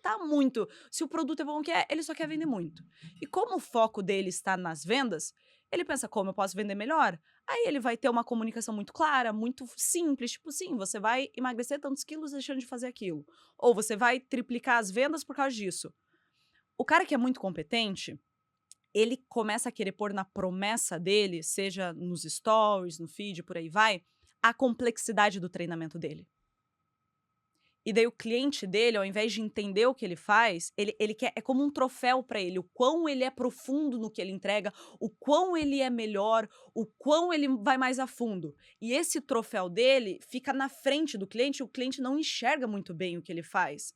tá muito... Se o produto é bom, ele só quer vender muito. E como o foco dele está nas vendas, ele pensa, como eu posso vender melhor? Aí ele vai ter uma comunicação muito clara, muito simples. Tipo, sim, você vai emagrecer tantos quilos deixando de fazer aquilo. Ou você vai triplicar as vendas por causa disso. O cara que é muito competente, ele começa a querer pôr na promessa dele, seja nos stories, no feed, por aí vai, a complexidade do treinamento dele. E daí o cliente dele, ao invés de entender o que ele faz, ele quer, é como um troféu para ele, o quão ele é profundo no que ele entrega, o quão ele é melhor, o quão ele vai mais a fundo. E esse troféu dele fica na frente do cliente, o cliente não enxerga muito bem o que ele faz.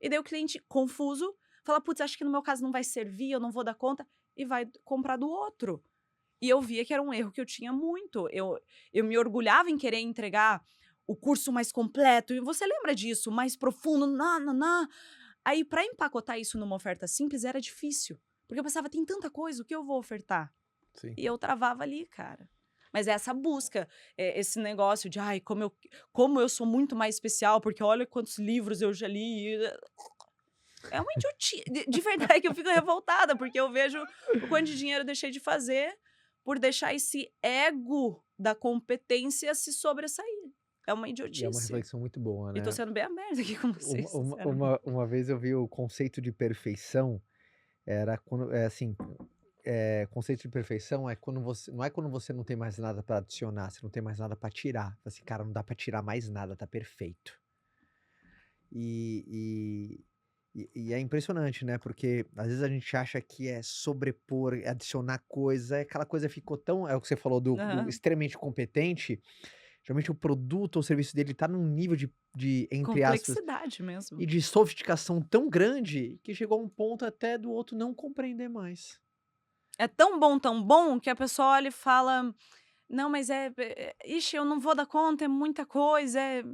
E daí o cliente, confuso, fala, putz, acho que no meu caso não vai servir, eu não vou dar conta, e vai comprar do outro. E eu via que era um erro que eu tinha muito. Eu me orgulhava em querer entregar o curso mais completo, e você lembra disso, mais profundo, Aí, para empacotar isso numa oferta simples, era difícil. Porque eu pensava, tem tanta coisa, o que eu vou ofertar? Sim. E eu travava ali, cara. Mas essa busca, esse negócio de, ai, como eu sou muito mais especial, porque olha quantos livros eu já li. É uma idiotia. De verdade que eu fico revoltada, porque eu vejo o quanto de dinheiro eu deixei de fazer por deixar esse ego da competência se sobressair. É uma idiotice. E é uma reflexão muito boa, né? E tô sendo bem aberta aqui com vocês. Uma vez eu vi o conceito de perfeição, era quando, assim, conceito de perfeição é quando não é quando você não tem mais nada pra adicionar, você não tem mais nada pra tirar. Fala assim, cara, não dá pra tirar mais nada, tá perfeito. E, e é impressionante, né? Porque às vezes a gente acha que é sobrepor, adicionar coisa, aquela coisa ficou tão. É o que você falou do Aham. extremamente competente. Geralmente o produto ou o serviço dele tá num nível de, entre aspas, Complexidade mesmo. e de sofisticação tão grande que chegou a um ponto até do outro não compreender mais. É tão bom, que a pessoa olha e fala: "Não, mas ixi, eu não vou dar conta, é muita coisa, é".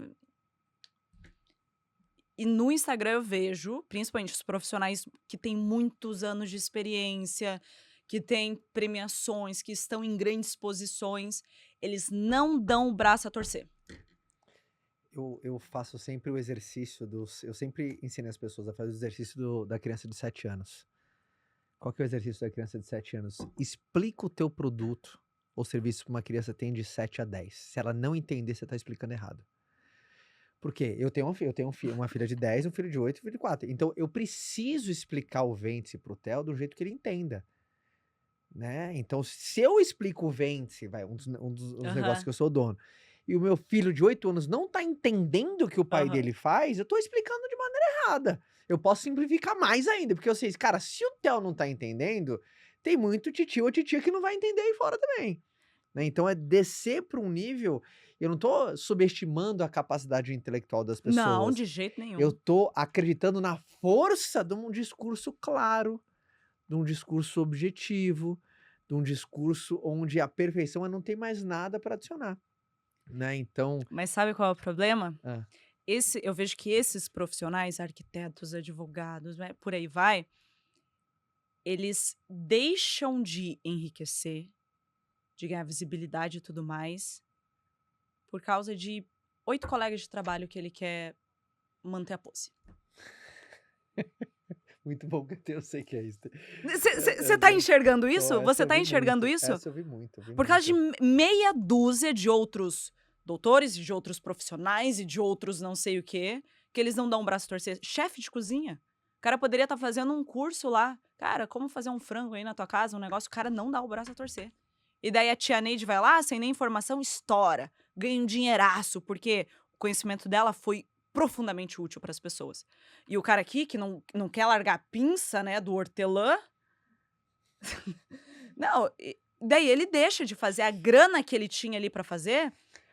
E no Instagram eu vejo, principalmente os profissionais que têm muitos anos de experiência, que têm premiações, que estão em grandes posições, eles não dão o braço a torcer. Eu faço sempre o exercício eu sempre ensino as pessoas a fazer o exercício da criança de 7 anos. Qual que é o exercício da criança de 7 anos? Explica o teu produto ou serviço que uma criança tem de 7 a 10. Se ela não entender, você tá explicando errado. Por quê? Eu tenho uma filha de 10, um filho de 8 e um filho de 4. Então eu preciso explicar o Vence pro Theo do jeito que ele entenda. Né? Então, se eu explico o Vence, um dos negócios que eu sou dono, e o meu filho de 8 anos não tá entendendo o que o pai Aham. dele faz, eu tô explicando de maneira errada. Eu posso simplificar mais ainda, porque eu sei, cara, se o Theo não tá entendendo, tem muito titio ou titia que não vai entender aí fora também. Né? Então é descer para um nível. Eu não tô subestimando a capacidade intelectual das Não, pessoas. de jeito nenhum. Eu tô acreditando na força de um discurso claro, de um discurso objetivo, de um discurso onde a perfeição não tem mais nada para adicionar, né? Então, Mas sabe qual é o problema? ah, Eu vejo que esses profissionais, arquitetos, advogados, né, por aí vai, eles deixam de enriquecer, de ganhar visibilidade e tudo mais, por causa de 8 colegas de trabalho que ele quer manter a pose. muito bom que eu sei que é isso. Você tá enxergando isso? Essa Você eu tá vi enxergando muito, isso? Essa eu vi muito. Por causa de meia dúzia de outros doutores e de outros profissionais e de outros não sei o quê, que eles não dão um braço a torcer. Chefe de cozinha. O cara poderia estar fazendo um curso lá. Cara, como fazer um frango aí na tua casa, um negócio, o cara não dá o braço a torcer. E daí a tia Neide vai lá, sem nem informação, estoura. Ganha um dinheiraço, porque o conhecimento dela foi profundamente útil para as pessoas. E o cara aqui, que não quer largar a pinça, né, do hortelã, não, daí ele deixa de fazer a grana que ele tinha ali pra fazer,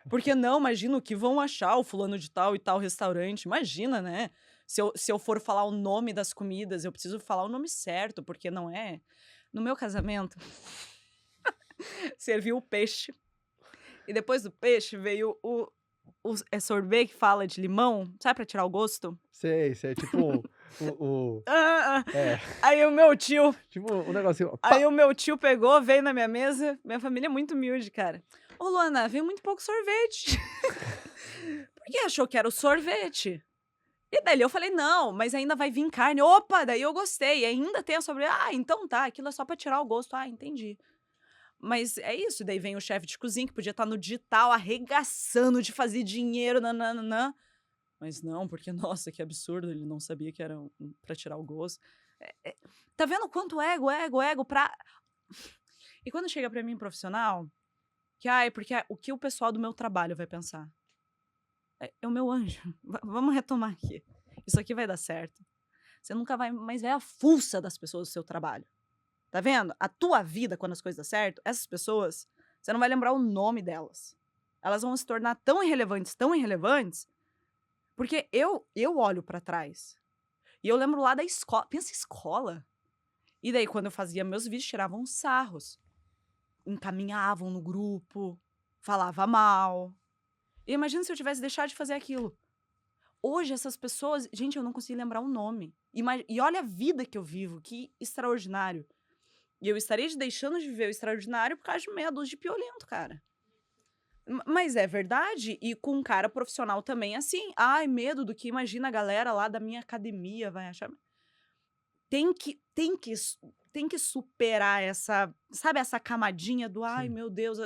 porque não, imagina o que vão achar o fulano de tal e tal restaurante, imagina, né? Se eu for falar o nome das comidas, eu preciso falar o nome certo, porque não é. No meu casamento, serviu o peixe, e depois do peixe veio é sorbet que fala de limão, sabe, pra tirar o gosto? Sei, é tipo Ah, ah. é, Aí o meu tio tipo um negocinho. Aí o meu tio pegou, veio na minha mesa. Minha família é muito humilde, cara. Ô, Luana, veio muito pouco sorvete. Porque achou que era o sorvete. E daí eu falei, não, mas ainda vai vir carne. Opa, daí eu gostei. E ainda tem a sobremesa. Ah, então tá, aquilo é só pra tirar o gosto. Ah, entendi. Mas é isso. Daí vem o chefe de cozinha, que podia estar no digital, arregaçando de fazer dinheiro, nananã. Mas não, porque, nossa, que absurdo. Ele não sabia que era pra tirar o gosto. Tá vendo quanto ego pra... E quando chega pra mim profissional, que, porque o que o pessoal do meu trabalho vai pensar? É o meu anjo. Vamos retomar aqui. Isso aqui vai dar certo. Você nunca vai mais ver a fuça das pessoas do seu trabalho. Tá vendo? A tua vida, quando as coisas dão certo, essas pessoas, você não vai lembrar o nome delas. Elas vão se tornar tão irrelevantes, porque eu olho pra trás. E eu lembro lá da escola. Pensa em escola. E daí, quando eu fazia meus vídeos, tiravam sarros. Encaminhavam no grupo. Falava mal. E imagina se eu tivesse deixado de fazer aquilo. Hoje, essas pessoas... Gente, eu não consigo lembrar o nome. E olha a vida que eu vivo. Que extraordinário. E eu estaria deixando de viver o extraordinário por causa de meia dúzia de piolento, cara. Mas é verdade. E com um cara profissional também, assim. Ai, medo do que imagina a galera lá da minha academia vai achar... Tem que superar essa, sabe, essa camadinha do ai, Sim. meu Deus,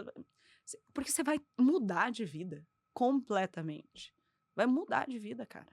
porque você vai mudar de vida completamente. Vai mudar de vida, cara.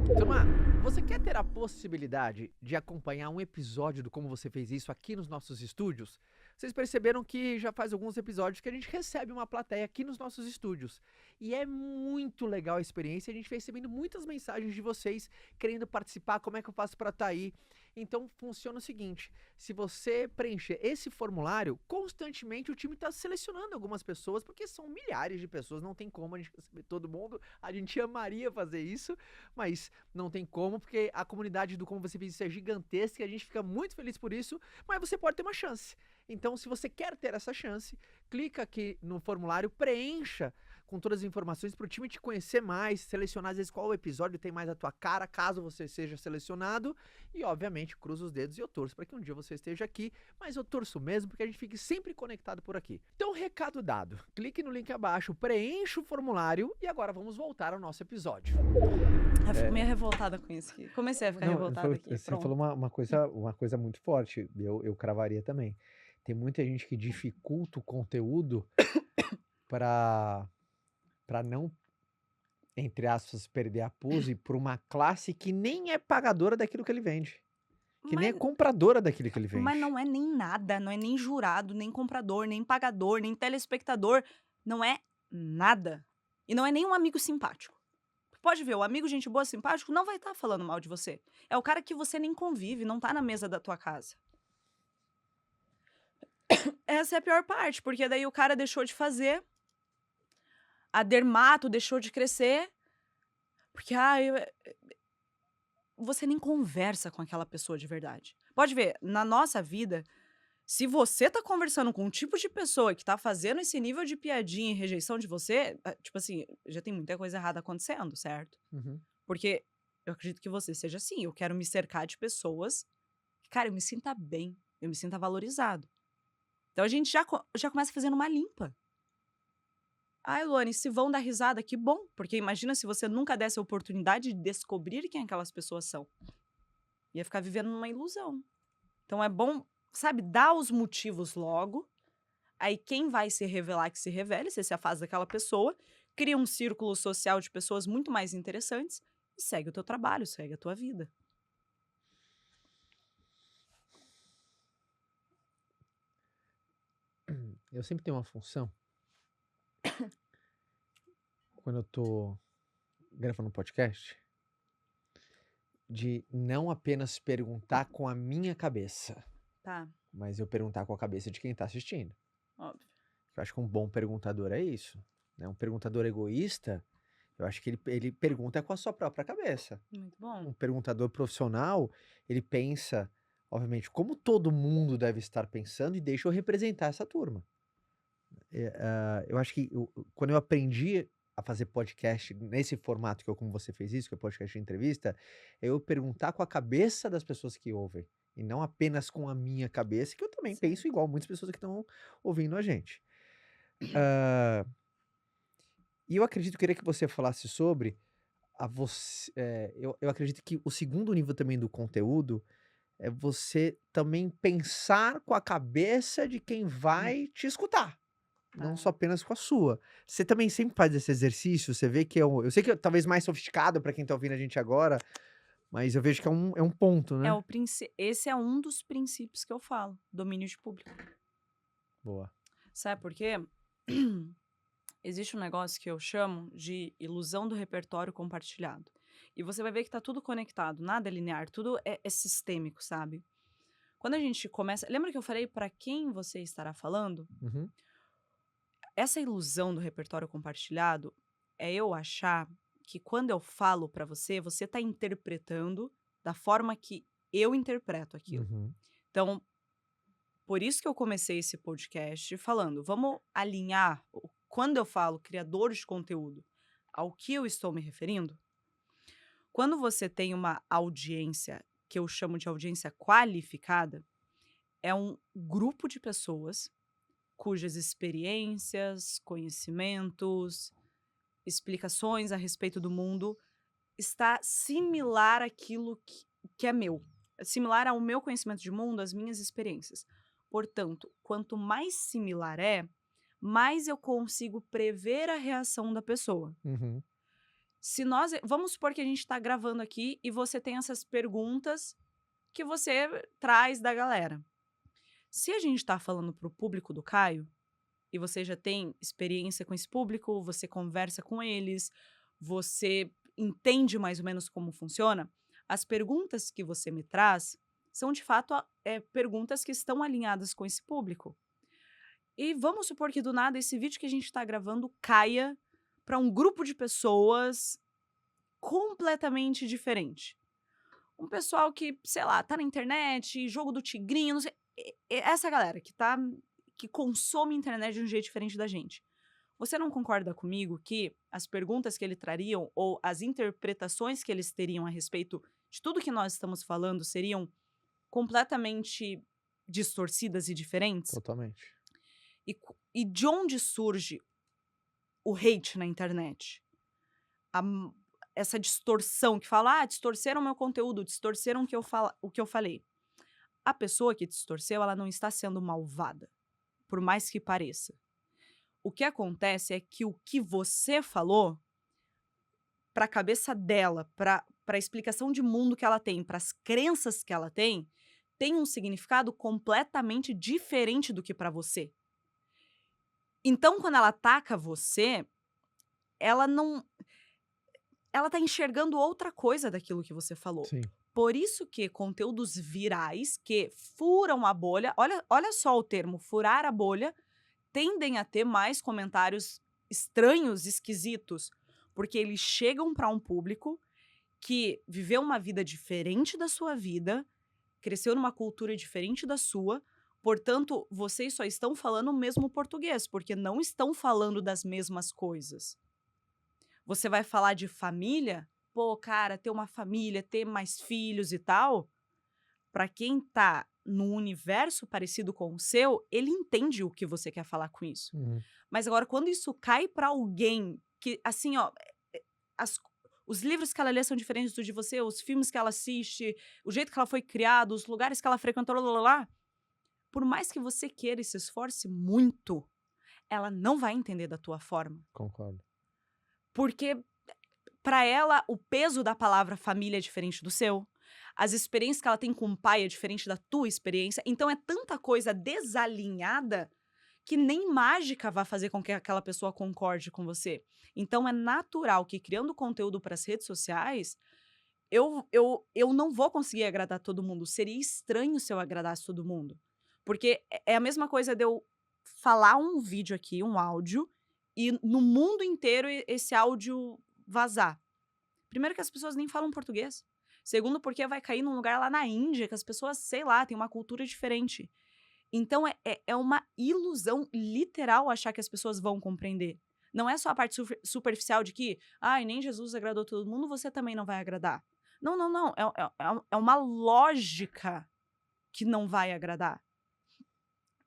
Turma, você quer ter a possibilidade de acompanhar um episódio do Como Você Fez Isso aqui nos nossos estúdios? Vocês perceberam que já faz alguns episódios que a gente recebe uma plateia aqui nos nossos estúdios. E é muito legal a experiência, a gente vem recebendo muitas mensagens de vocês querendo participar, como é que eu faço para estar aí. Então funciona o seguinte, se você preencher esse formulário, constantemente o time está selecionando algumas pessoas, porque são milhares de pessoas, não tem como a gente receber todo mundo, a gente amaria fazer isso, mas não tem como, porque a comunidade do Como Você Fez Isso é gigantesca e a gente fica muito feliz por isso, mas você pode ter uma chance. Então, se você quer ter essa chance, clica aqui no formulário, preencha com todas as informações para o time te conhecer mais, selecionar às vezes qual episódio tem mais a tua cara, caso você seja selecionado. E, obviamente, cruza os dedos e eu torço para que um dia você esteja aqui, mas eu torço mesmo porque a gente fique sempre conectado por aqui. Então, recado dado. Clique no link abaixo, preencha o formulário e agora vamos voltar ao nosso episódio. Eu fico meio revoltada com isso aqui. Comecei a ficar revoltada aqui. Você falou uma coisa muito forte, eu cravaria também. Tem muita gente que dificulta o conteúdo para não, entre aspas, perder a pose por uma classe que nem é pagadora daquilo que ele vende. Que nem é compradora daquilo que ele vende. Mas não é nem nada, não é nem jurado, nem comprador, nem pagador, nem telespectador. Não é nada. E não é nem um amigo simpático. Pode ver, o amigo gente boa, simpático, não vai estar falando mal de você. É o cara que você nem convive, não tá na mesa da tua casa. Essa é a pior parte, porque daí o cara deixou de fazer, a dermato deixou de crescer, porque você nem conversa com aquela pessoa de verdade. Pode ver, na nossa vida, se você tá conversando com um tipo de pessoa que tá fazendo esse nível de piadinha e rejeição de você, tipo assim, já tem muita coisa errada acontecendo, certo? Uhum. Porque eu acredito que você seja assim, eu quero me cercar de pessoas que, cara, eu me sinta bem, eu me sinta valorizado. Então a gente já começa fazendo uma limpa. Ai, Luane, se vão dar risada, que bom. Porque imagina se você nunca desse a oportunidade de descobrir quem aquelas pessoas são. Ia ficar vivendo numa ilusão. Então é bom, sabe, dar os motivos logo. Aí quem vai se revelar que se revele, você se afasta daquela pessoa, cria um círculo social de pessoas muito mais interessantes e segue o teu trabalho, segue a tua vida. Eu sempre tenho uma função quando eu tô gravando um podcast de não apenas perguntar com a minha cabeça, Tá, mas eu perguntar com a cabeça de quem tá assistindo. óbvio. Eu acho que um bom perguntador é isso, né? Um perguntador egoísta, eu acho que ele pergunta com a sua própria cabeça. Muito bom. Um perguntador profissional, ele pensa, obviamente, como todo mundo deve estar pensando e deixa eu representar essa turma. Eu acho que quando eu aprendi a fazer podcast nesse formato que eu, como você fez isso, que é podcast de entrevista, é eu perguntar com a cabeça das pessoas que ouvem e não apenas com a minha cabeça, que eu também penso igual muitas pessoas que estão ouvindo a gente. E eu acredito, queria que você falasse sobre eu acredito que o segundo nível também do conteúdo é você também pensar com a cabeça de quem vai te escutar. Não só apenas com a sua. Você também sempre faz esse exercício, você vê que eu sei que é talvez mais sofisticado para quem tá ouvindo a gente agora, mas eu vejo que é um ponto, né? Esse é um dos princípios que eu falo, domínio de público. Boa. Sabe por quê? Existe um negócio que eu chamo de ilusão do repertório compartilhado. E você vai ver que tá tudo conectado, nada é linear, tudo é sistêmico, sabe? Quando a gente começa... Lembra que eu falei para quem você estará falando? Uhum. Essa ilusão do repertório compartilhado é eu achar que quando eu falo para você, você tá interpretando da forma que eu interpreto aquilo. Uhum. Então, por isso que eu comecei esse podcast falando, vamos alinhar, quando eu falo criador de conteúdo, ao que eu estou me referindo. Quando você tem uma audiência, que eu chamo de audiência qualificada, é um grupo de pessoas cujas experiências, conhecimentos, explicações a respeito do mundo está similar àquilo que é meu. Similar ao meu conhecimento de mundo, às minhas experiências. Portanto, quanto mais similar mais eu consigo prever a reação da pessoa. Uhum. Vamos supor que a gente está gravando aqui e você tem essas perguntas que você traz da galera. Se a gente está falando para o público do Caio, e você já tem experiência com esse público, você conversa com eles, você entende mais ou menos como funciona, as perguntas que você me traz são, de fato, perguntas que estão alinhadas com esse público. E vamos supor que, do nada, esse vídeo que a gente está gravando caia para um grupo de pessoas completamente diferente. Um pessoal que, sei lá, tá na internet, jogo do tigrinho, não sei. Essa galera que consome internet de um jeito diferente da gente. Você não concorda comigo que as perguntas que eles trariam ou as interpretações que eles teriam a respeito de tudo que nós estamos falando seriam completamente distorcidas e diferentes? Totalmente. E de onde surge o hate na internet? Essa distorção que fala, distorceram meu conteúdo, distorceram o que eu falei. A pessoa que distorceu, ela não está sendo malvada, por mais que pareça. O que acontece é que o que você falou, para a cabeça dela, para a explicação de mundo que ela tem, para as crenças que ela tem um significado completamente diferente do que para você. Então, quando ela ataca você, ela tá enxergando outra coisa daquilo que você falou. Sim. Por isso que conteúdos virais que furam a bolha, olha só o termo, furar a bolha, tendem a ter mais comentários estranhos, esquisitos, porque eles chegam para um público que viveu uma vida diferente da sua vida, cresceu numa cultura diferente da sua, portanto, vocês só estão falando o mesmo português, porque não estão falando das mesmas coisas. Você vai falar de família? Pô, cara, ter uma família, ter mais filhos e tal, para quem tá num universo parecido com o seu, ele entende o que você quer falar com isso. Uhum. Mas agora, quando isso cai para alguém que, assim, ó, os livros que ela lê são diferentes do de você, os filmes que ela assiste, o jeito que ela foi criada, os lugares que ela frequentou, lá, por mais que você queira e se esforce muito, ela não vai entender da tua forma. Concordo. Porque, para ela, o peso da palavra família é diferente do seu. As experiências que ela tem com o pai é diferente da tua experiência. Então, é tanta coisa desalinhada que nem mágica vai fazer com que aquela pessoa concorde com você. Então, é natural que, criando conteúdo para as redes sociais, eu não vou conseguir agradar todo mundo. Seria estranho se eu agradasse todo mundo. Porque é a mesma coisa de eu falar um vídeo aqui, um áudio, e no mundo inteiro esse áudio vazar. Primeiro que as pessoas nem falam português. Segundo, porque vai cair num lugar lá na Índia, que as pessoas, sei lá, têm uma cultura diferente. Então, é uma ilusão literal achar que as pessoas vão compreender. Não é só a parte superficial de que, nem Jesus agradou todo mundo, você também não vai agradar. Não. É uma lógica que não vai agradar.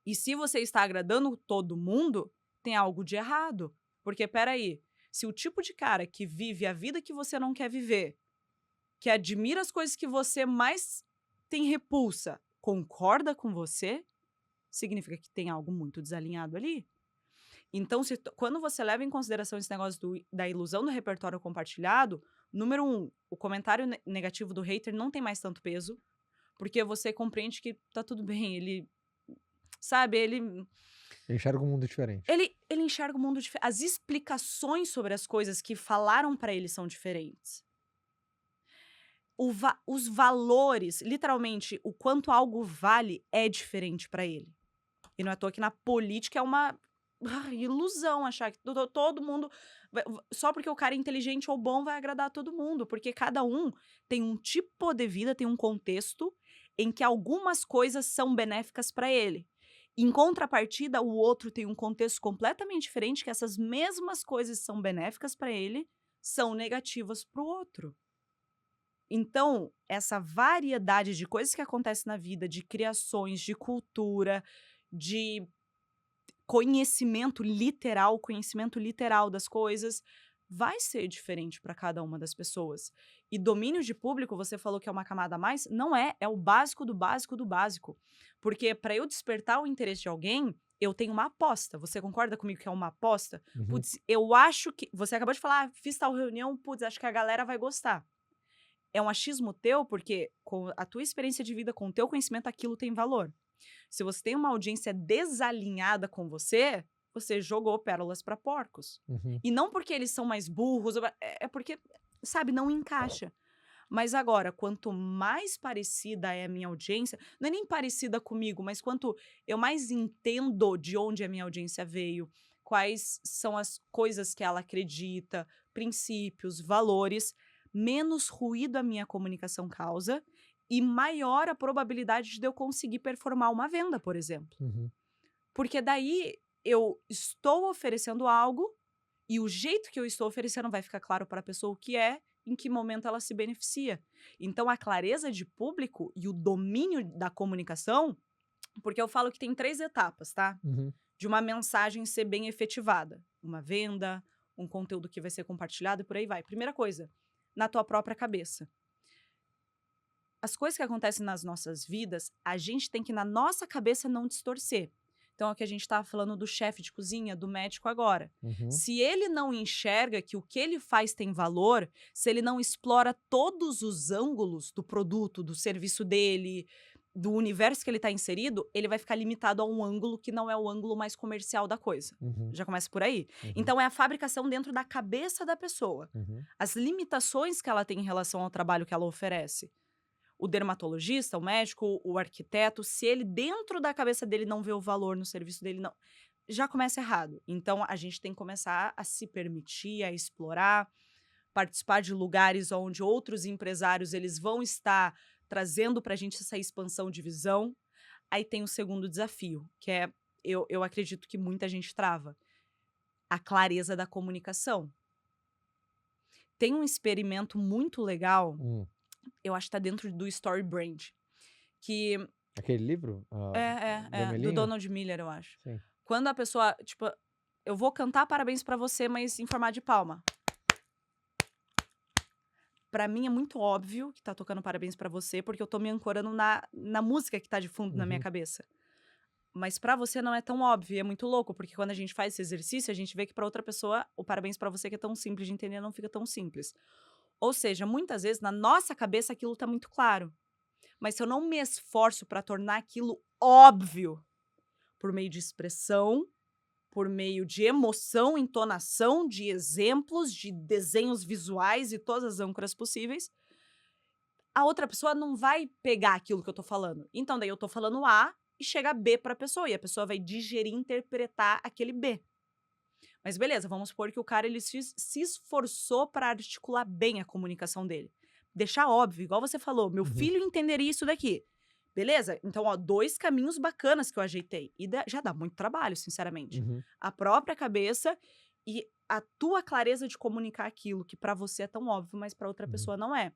E se você está agradando todo mundo, tem algo de errado. Porque, peraí, se o tipo de cara que vive a vida que você não quer viver, que admira as coisas que você mais tem repulsa, concorda com você, significa que tem algo muito desalinhado ali. Então, quando você leva em consideração esse negócio da ilusão do repertório compartilhado, número 1, o comentário negativo do hater não tem mais tanto peso, porque você compreende que tá tudo bem, ele... Sabe, ele enxerga um mundo diferente. Ele enxerga o mundo diferente. As explicações sobre as coisas que falaram para ele são diferentes. Os valores, literalmente, o quanto algo vale é diferente para ele. E não é à toa que na política é uma ilusão achar que todo mundo... Só porque o cara é inteligente ou bom vai agradar todo mundo. Porque cada um tem um tipo de vida, tem um contexto em que algumas coisas são benéficas para ele. Em contrapartida, o outro tem um contexto completamente diferente, que essas mesmas coisas são benéficas para ele, são negativas para o outro. Então, essa variedade de coisas que acontecem na vida, de criações, de cultura, de conhecimento literal das coisas, vai ser diferente para cada uma das pessoas. E domínio de público, você falou que é uma camada a mais? Não é o básico do básico do básico. Porque para eu despertar o interesse de alguém, eu tenho uma aposta. Você concorda comigo que é uma aposta? Uhum. Putz, eu acho que... Você acabou de falar, fiz tal reunião, putz, acho que a galera vai gostar. É um achismo teu, porque com a tua experiência de vida, com o teu conhecimento, aquilo tem valor. Se você tem uma audiência desalinhada com você, você jogou pérolas para porcos. Uhum. E não porque eles são mais burros, é porque, sabe, não encaixa. Mas agora, quanto mais parecida é a minha audiência, não é nem parecida comigo, mas quanto eu mais entendo de onde a minha audiência veio, quais são as coisas que ela acredita, princípios, valores, menos ruído a minha comunicação causa e maior a probabilidade de eu conseguir performar uma venda, por exemplo. Uhum. Porque daí eu estou oferecendo algo e o jeito que eu estou oferecendo vai ficar claro para a pessoa o que é, em que momento ela se beneficia. Então, a clareza de público e o domínio da comunicação, porque eu falo que tem 3 etapas, tá? Uhum. De uma mensagem ser bem efetivada. Uma venda, um conteúdo que vai ser compartilhado e por aí vai. Primeira coisa, na tua própria cabeça. As coisas que acontecem nas nossas vidas, a gente tem que, na nossa cabeça, não distorcer. Então, é o que a gente estava falando do chefe de cozinha, do médico agora. Uhum. Se ele não enxerga que o que ele faz tem valor, se ele não explora todos os ângulos do produto, do serviço dele, do universo que ele está inserido, ele vai ficar limitado a um ângulo que não é o ângulo mais comercial da coisa. Uhum. Já começa por aí? Uhum. Então, é a fabricação dentro da cabeça da pessoa. Uhum. As limitações que ela tem em relação ao trabalho que ela oferece. O dermatologista, o médico, o arquiteto, se ele dentro da cabeça dele não vê o valor no serviço dele, não, já começa errado. Então, a gente tem que começar a se permitir, a explorar, participar de lugares onde outros empresários eles vão estar trazendo para a gente essa expansão de visão. Aí tem o segundo desafio, que é, eu acredito que muita gente trava, a clareza da comunicação. Tem um experimento muito legal, eu acho que tá dentro do Story Brand, que Aquele livro? Do do Emelinho? Donald Miller, eu acho. Sim. Quando a pessoa, tipo, eu vou cantar parabéns pra você, mas em formato de palma. Pra mim é muito óbvio que tá tocando parabéns pra você, porque eu tô me ancorando na música que tá de fundo na minha Uhum. cabeça. Mas pra você não é tão óbvio, e é muito louco, porque quando a gente faz esse exercício, a gente vê que pra outra pessoa, o parabéns pra você que é tão simples de entender, não fica tão simples. Ou seja, muitas vezes, na nossa cabeça, aquilo tá muito claro. Mas se eu não me esforço pra tornar aquilo óbvio, por meio de expressão, por meio de emoção, entonação, de exemplos, de desenhos visuais e todas as âncoras possíveis, a outra pessoa não vai pegar aquilo que eu tô falando. Então, daí eu tô falando A e chega B pra pessoa, e a pessoa vai digerir e interpretar aquele B. Mas beleza, vamos supor que o cara ele se esforçou para articular bem a comunicação dele. Deixar óbvio, igual você falou, meu Uhum. filho entenderia isso daqui. Beleza? Então, ó, 2 caminhos bacanas que eu ajeitei. E já dá muito trabalho, sinceramente. Uhum. A própria cabeça e a tua clareza de comunicar aquilo que pra você é tão óbvio, mas pra outra Uhum. pessoa não é.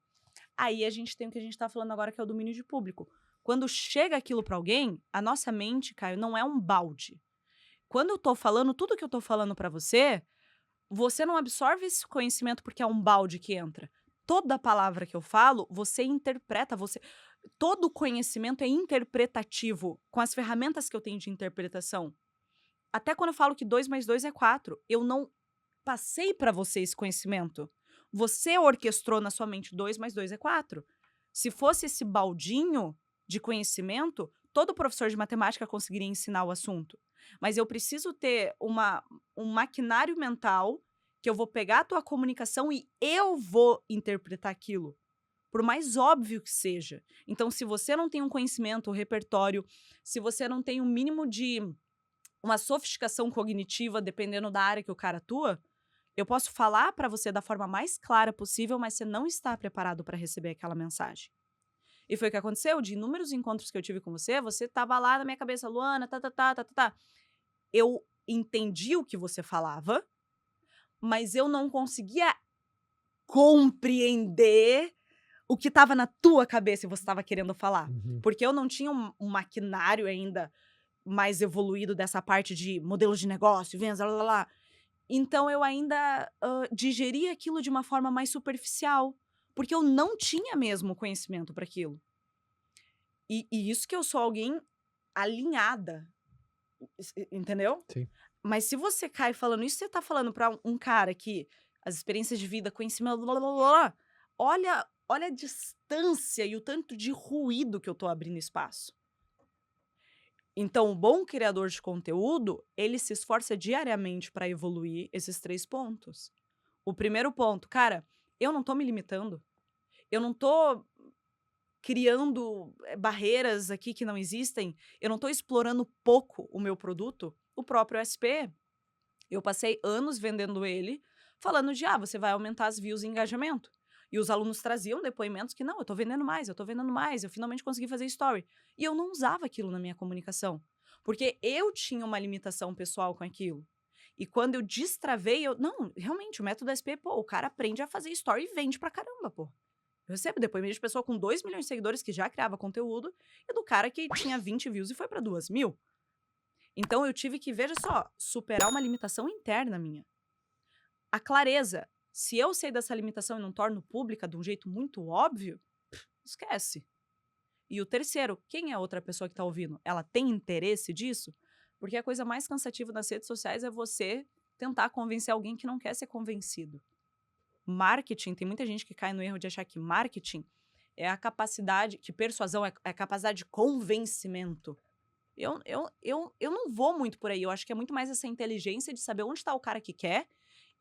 Aí a gente tem o que a gente tá falando agora, que é o domínio de público. Quando chega aquilo pra alguém, a nossa mente, Caio, não é um balde. Quando eu tô falando, tudo que eu tô falando pra você, você não absorve esse conhecimento porque é um balde que entra. Toda palavra que eu falo, você interpreta, todo conhecimento é interpretativo com as ferramentas que eu tenho de interpretação. Até quando eu falo que 2 mais 2 é 4, eu não passei pra você esse conhecimento. Você orquestrou na sua mente 2 mais 2 é 4. Se fosse esse baldinho de conhecimento, todo professor de matemática conseguiria ensinar o assunto. Mas eu preciso ter um maquinário mental que eu vou pegar a tua comunicação e eu vou interpretar aquilo. Por mais óbvio que seja. Então, se você não tem um conhecimento, um repertório, se você não tem um mínimo de uma sofisticação cognitiva, dependendo da área que o cara atua, eu posso falar pra você da forma mais clara possível, mas você não está preparado para receber aquela mensagem. E foi o que aconteceu, de inúmeros encontros que eu tive com você tava lá na minha cabeça, Luana, Eu entendi o que você falava, mas eu não conseguia compreender o que estava na tua cabeça e você estava querendo falar. Uhum. Porque eu não tinha um maquinário ainda mais evoluído dessa parte de modelos de negócio, vendas, lá. Então eu ainda digeria aquilo de uma forma mais superficial, porque eu não tinha mesmo conhecimento para aquilo. E isso que eu sou alguém alinhada. Entendeu? Sim. Mas se você cai falando isso, você tá falando pra um cara que as experiências de vida, conhecimento, blá, blá, blá, blá, olha a distância e o tanto de ruído que eu tô abrindo espaço. Então, o bom criador de conteúdo, ele se esforça diariamente para evoluir esses 3 pontos. O primeiro ponto, cara, eu não tô me limitando. Eu não tô criando barreiras aqui que não existem. Eu não tô explorando pouco o meu produto. O próprio SP, eu passei anos vendendo ele, falando de, você vai aumentar as views e engajamento. E os alunos traziam depoimentos que, não, eu tô vendendo mais, eu finalmente consegui fazer story. E eu não usava aquilo na minha comunicação, porque eu tinha uma limitação pessoal com aquilo. E quando eu destravei, não, realmente, o método SP, o cara aprende a fazer story e vende pra caramba, pô. Eu recebo depoimento de pessoa com 2 milhões de seguidores que já criava conteúdo e do cara que tinha 20 views e foi pra 2.000. Então eu tive que, veja só, superar uma limitação interna minha. A clareza. Se eu sei dessa limitação e não torno pública de um jeito muito óbvio, esquece. E o terceiro, quem é a outra pessoa que tá ouvindo? Ela tem interesse disso? Porque a coisa mais cansativa nas redes sociais é você tentar convencer alguém que não quer ser convencido. Marketing, tem muita gente que cai no erro de achar que marketing é a capacidade, que persuasão é a capacidade de convencimento. Eu não vou muito por aí. Eu acho que é muito mais essa inteligência de saber onde está o cara que quer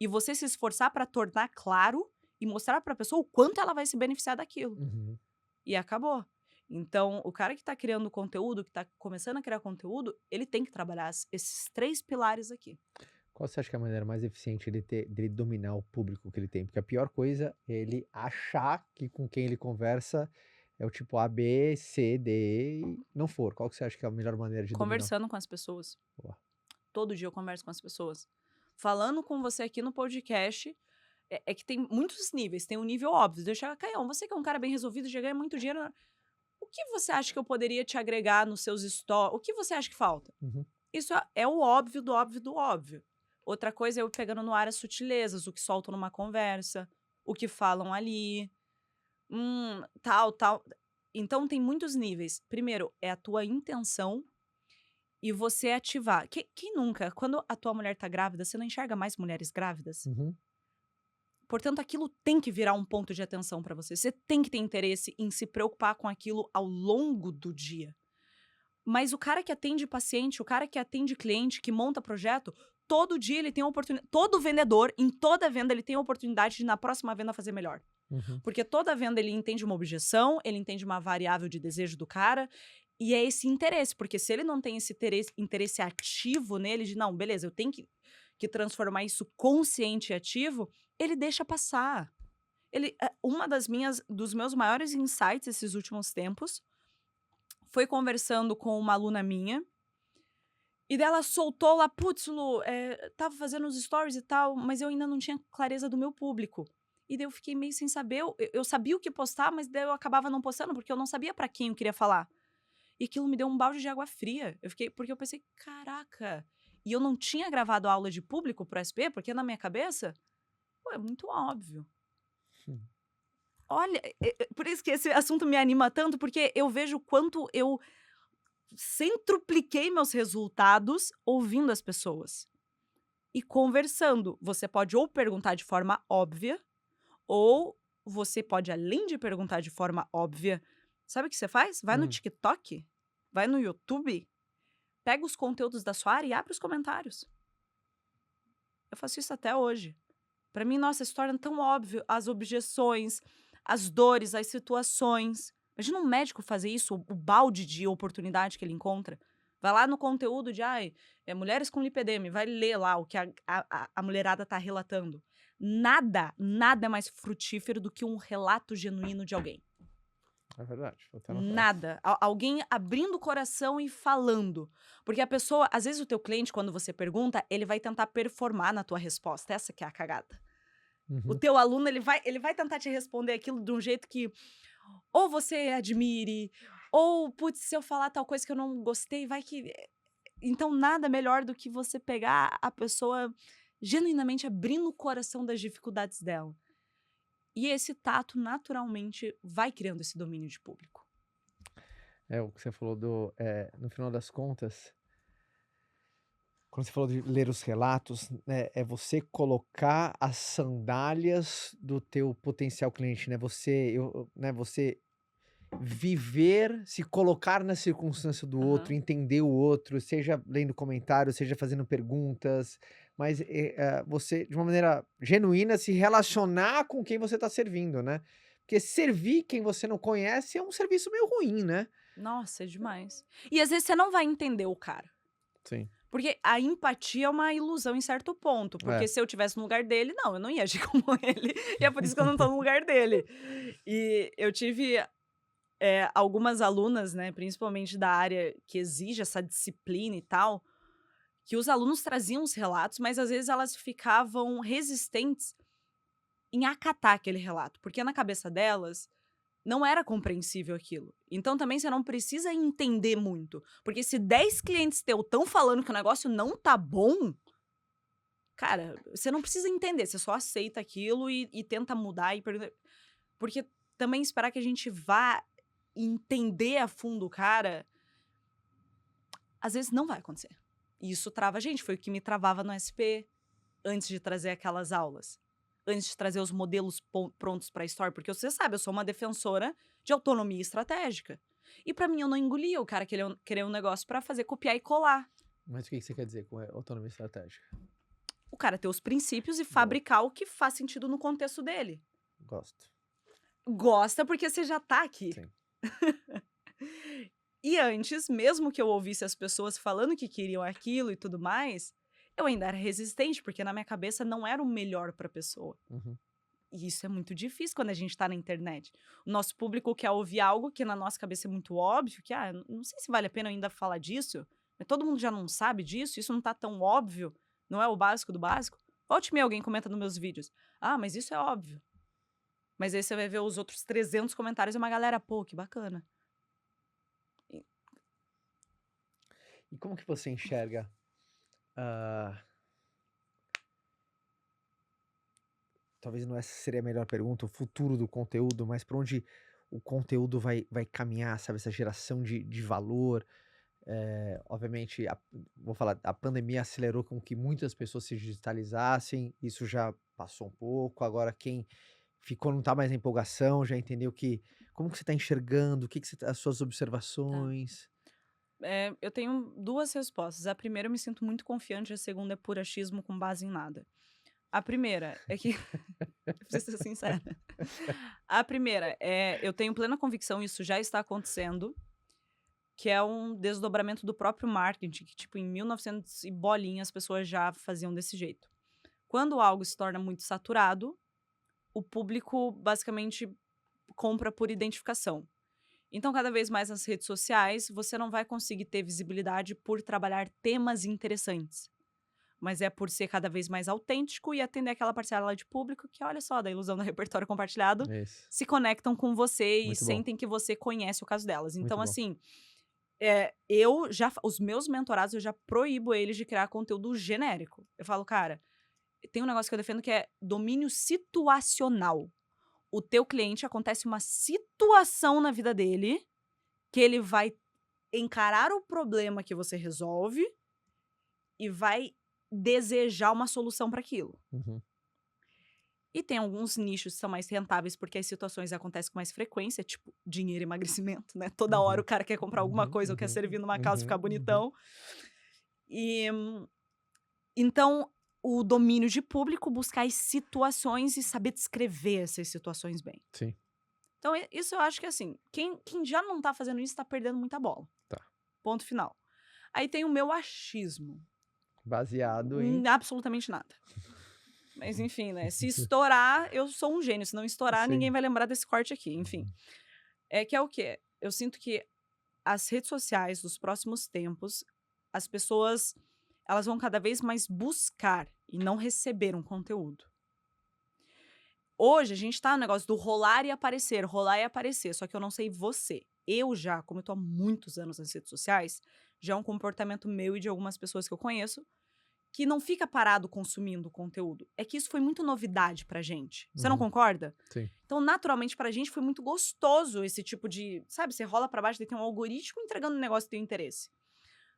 e você se esforçar para tornar claro e mostrar para a pessoa o quanto ela vai se beneficiar daquilo. Uhum. E acabou. Então, o cara que está criando conteúdo, que está começando a criar conteúdo, ele tem que trabalhar esses 3 pilares aqui. Qual você acha que é a maneira mais eficiente dele dominar o público que ele tem? Porque a pior coisa é ele achar que com quem ele conversa é o tipo A, B, C, D e não for. Qual que você acha que é a melhor maneira de dominar? Conversando com as pessoas. Boa. Todo dia eu converso com as pessoas. Falando com você aqui no podcast, é que tem muitos níveis. Tem um nível óbvio. Deixa eu Caião, você que é um cara bem resolvido, já ganha muito dinheiro. O que você acha que eu poderia te agregar nos seus stories? O que você acha que falta? Uhum. Isso é o óbvio do óbvio do óbvio. Outra coisa é eu pegando no ar as sutilezas, o que soltam numa conversa, o que falam ali, tal. Então, tem muitos níveis. Primeiro, é a tua intenção e você ativar. Quem nunca? Quando a tua mulher tá grávida, você não enxerga mais mulheres grávidas? Uhum. Portanto, aquilo tem que virar um ponto de atenção pra você. Você tem que ter interesse em se preocupar com aquilo ao longo do dia. Mas o cara que atende paciente, o cara que atende cliente, que monta projeto, todo dia ele tem uma oportunidade. Todo vendedor, em toda venda, ele tem a oportunidade de, na próxima venda, fazer melhor. Uhum. Porque toda venda ele entende uma objeção, ele entende uma variável de desejo do cara, e é esse interesse. Porque se ele não tem esse interesse ativo nele, de não, beleza, eu tenho que transformar isso consciente e ativo, ele deixa passar. Dos meus maiores insights esses últimos tempos foi conversando com uma aluna minha, e dela soltou lá, putz, Lu, tava fazendo os stories e tal, mas eu ainda não tinha clareza do meu público. E daí eu fiquei meio sem saber, eu sabia o que postar, mas daí eu acabava não postando, porque eu não sabia pra quem eu queria falar. E aquilo me deu um balde de água fria. Porque eu pensei, caraca, e eu não tinha gravado aula de público pro SP, porque na minha cabeça, é muito óbvio. Olha, por isso que esse assunto me anima tanto, porque eu vejo o quanto eu centupliquei meus resultados ouvindo as pessoas e conversando. Você pode ou perguntar de forma óbvia, ou você pode, além de perguntar de forma óbvia, sabe o que você faz? Vai no TikTok, vai no YouTube, pega os conteúdos da sua área e abre os comentários. Eu faço isso até hoje. Pra mim, nossa, se torna tão óbvio as objeções, as dores, as situações. Imagina um médico fazer isso, o balde de oportunidade que ele encontra. Vai lá no conteúdo de mulheres com lipedema, vai ler lá o que a mulherada tá relatando. Nada é mais frutífero do que um relato genuíno de alguém. É verdade. Nada. Alguém abrindo o coração e falando. Porque a pessoa, às vezes o teu cliente, quando você pergunta, ele vai tentar performar na tua resposta. Essa que é a cagada. Uhum. O teu aluno, ele vai tentar te responder aquilo de um jeito que ou você admire, ou, putz, se eu falar tal coisa que eu não gostei, vai que... Então, nada melhor do que você pegar a pessoa genuinamente abrindo o coração das dificuldades dela. E esse tato, naturalmente, vai criando esse domínio de público. É o que você falou no final das contas, quando você falou de ler os relatos, né, é você colocar as sandálias do teu potencial cliente, né? Você viver, se colocar na circunstância do outro, Aham. entender o outro, seja lendo comentários, seja fazendo perguntas, mas você, de uma maneira genuína, se relacionar com quem você está servindo, né? Porque servir quem você não conhece é um serviço meio ruim, né? Nossa, é demais. E às vezes você não vai entender o cara. Sim. Porque a empatia é uma ilusão em certo ponto. Porque É. se eu tivesse no lugar dele, não, eu não ia agir como ele. E é por isso que eu não tô no lugar dele. E eu tive algumas alunas, né, principalmente da área que exige essa disciplina e tal, que os alunos traziam os relatos, mas às vezes elas ficavam resistentes em acatar aquele relato. Porque na cabeça delas, não era compreensível aquilo. Então também você não precisa entender muito. Porque se 10 clientes teus estão falando que o negócio não tá bom, cara, você não precisa entender, você só aceita aquilo e tenta mudar e pergunta. Porque também esperar que a gente vá entender a fundo o cara, às vezes não vai acontecer. E isso trava a gente, foi o que me travava no SP antes de trazer aquelas aulas. Antes de trazer os modelos prontos para a Story, porque você sabe, eu sou uma defensora de autonomia estratégica. E para mim eu não engolia o cara querer um negócio para fazer copiar e colar. Mas o que você quer dizer com autonomia estratégica? O cara ter os princípios e fabricar o que faz sentido no contexto dele. Gosto. Gosta porque você já tá aqui. Sim. E antes, mesmo que eu ouvisse as pessoas falando que queriam aquilo e tudo mais, eu ainda era resistente, porque na minha cabeça não era o melhor pra pessoa. Uhum. E isso é muito difícil quando a gente tá na internet. O nosso público quer ouvir algo que na nossa cabeça é muito óbvio, que, não sei se vale a pena eu ainda falar disso, mas todo mundo já não sabe disso, isso não tá tão óbvio, não é o básico do básico. Volte e meia alguém comenta nos meus vídeos. Mas isso é óbvio. Mas aí você vai ver os outros 300 comentários e uma galera, pô, que bacana. E como que você enxerga talvez não essa seria a melhor pergunta, o futuro do conteúdo, mas para onde o conteúdo vai caminhar, sabe? Essa geração de valor. Obviamente, vou falar, a pandemia acelerou com que muitas pessoas se digitalizassem, isso já passou um pouco, agora quem ficou não está mais na empolgação, já entendeu como que você está enxergando, as suas observações? Eu tenho 2 respostas. A primeira, eu me sinto muito confiante, a segunda é puro achismo com base em nada. A primeira é que eu preciso ser sincera. A primeira eu tenho plena convicção, isso já está acontecendo, que é um desdobramento do próprio marketing, que tipo em 1900 e bolinha as pessoas já faziam desse jeito. Quando algo se torna muito saturado, o público basicamente compra por identificação. Então, cada vez mais nas redes sociais, você não vai conseguir ter visibilidade por trabalhar temas interessantes. Mas é por ser cada vez mais autêntico e atender aquela parcela de público que, olha só, da ilusão do repertório compartilhado, Isso. se conectam com você e Muito bom. sentem que você conhece o caso delas. Muito Então, bom. assim, os meus mentorados, eu já proíbo eles de criar conteúdo genérico. Eu falo, cara, tem um negócio que eu defendo que é domínio situacional. O teu cliente, acontece uma situação na vida dele que ele vai encarar o problema que você resolve e vai desejar uma solução para aquilo. Uhum. E tem alguns nichos que são mais rentáveis porque as situações acontecem com mais frequência, tipo dinheiro e emagrecimento, né? Toda hora o cara quer comprar alguma coisa ou quer servir numa casa e ficar bonitão. E então, o domínio de público, buscar as situações e saber descrever essas situações bem. Sim. Então, isso eu acho que, assim, quem já não tá fazendo isso tá perdendo muita bola. Tá. Ponto final. Aí tem o meu achismo. Baseado em... Absolutamente nada. Mas, enfim, né? Se estourar, eu sou um gênio. Se não estourar, Sim. ninguém vai lembrar desse corte aqui. Enfim. Que é o quê? Eu sinto que as redes sociais dos próximos tempos, as pessoas, elas vão cada vez mais buscar e não receber um conteúdo. Hoje, a gente tá no negócio do rolar e aparecer, só que eu não sei você. Eu já, como eu tô há muitos anos nas redes sociais, já é um comportamento meu e de algumas pessoas que eu conheço, que não fica parado consumindo conteúdo. É que isso foi muito novidade pra gente. Você não concorda? Sim. Então, naturalmente, pra gente foi muito gostoso esse tipo de... Sabe, você rola pra baixo e tem um algoritmo entregando um negócio de teu interesse.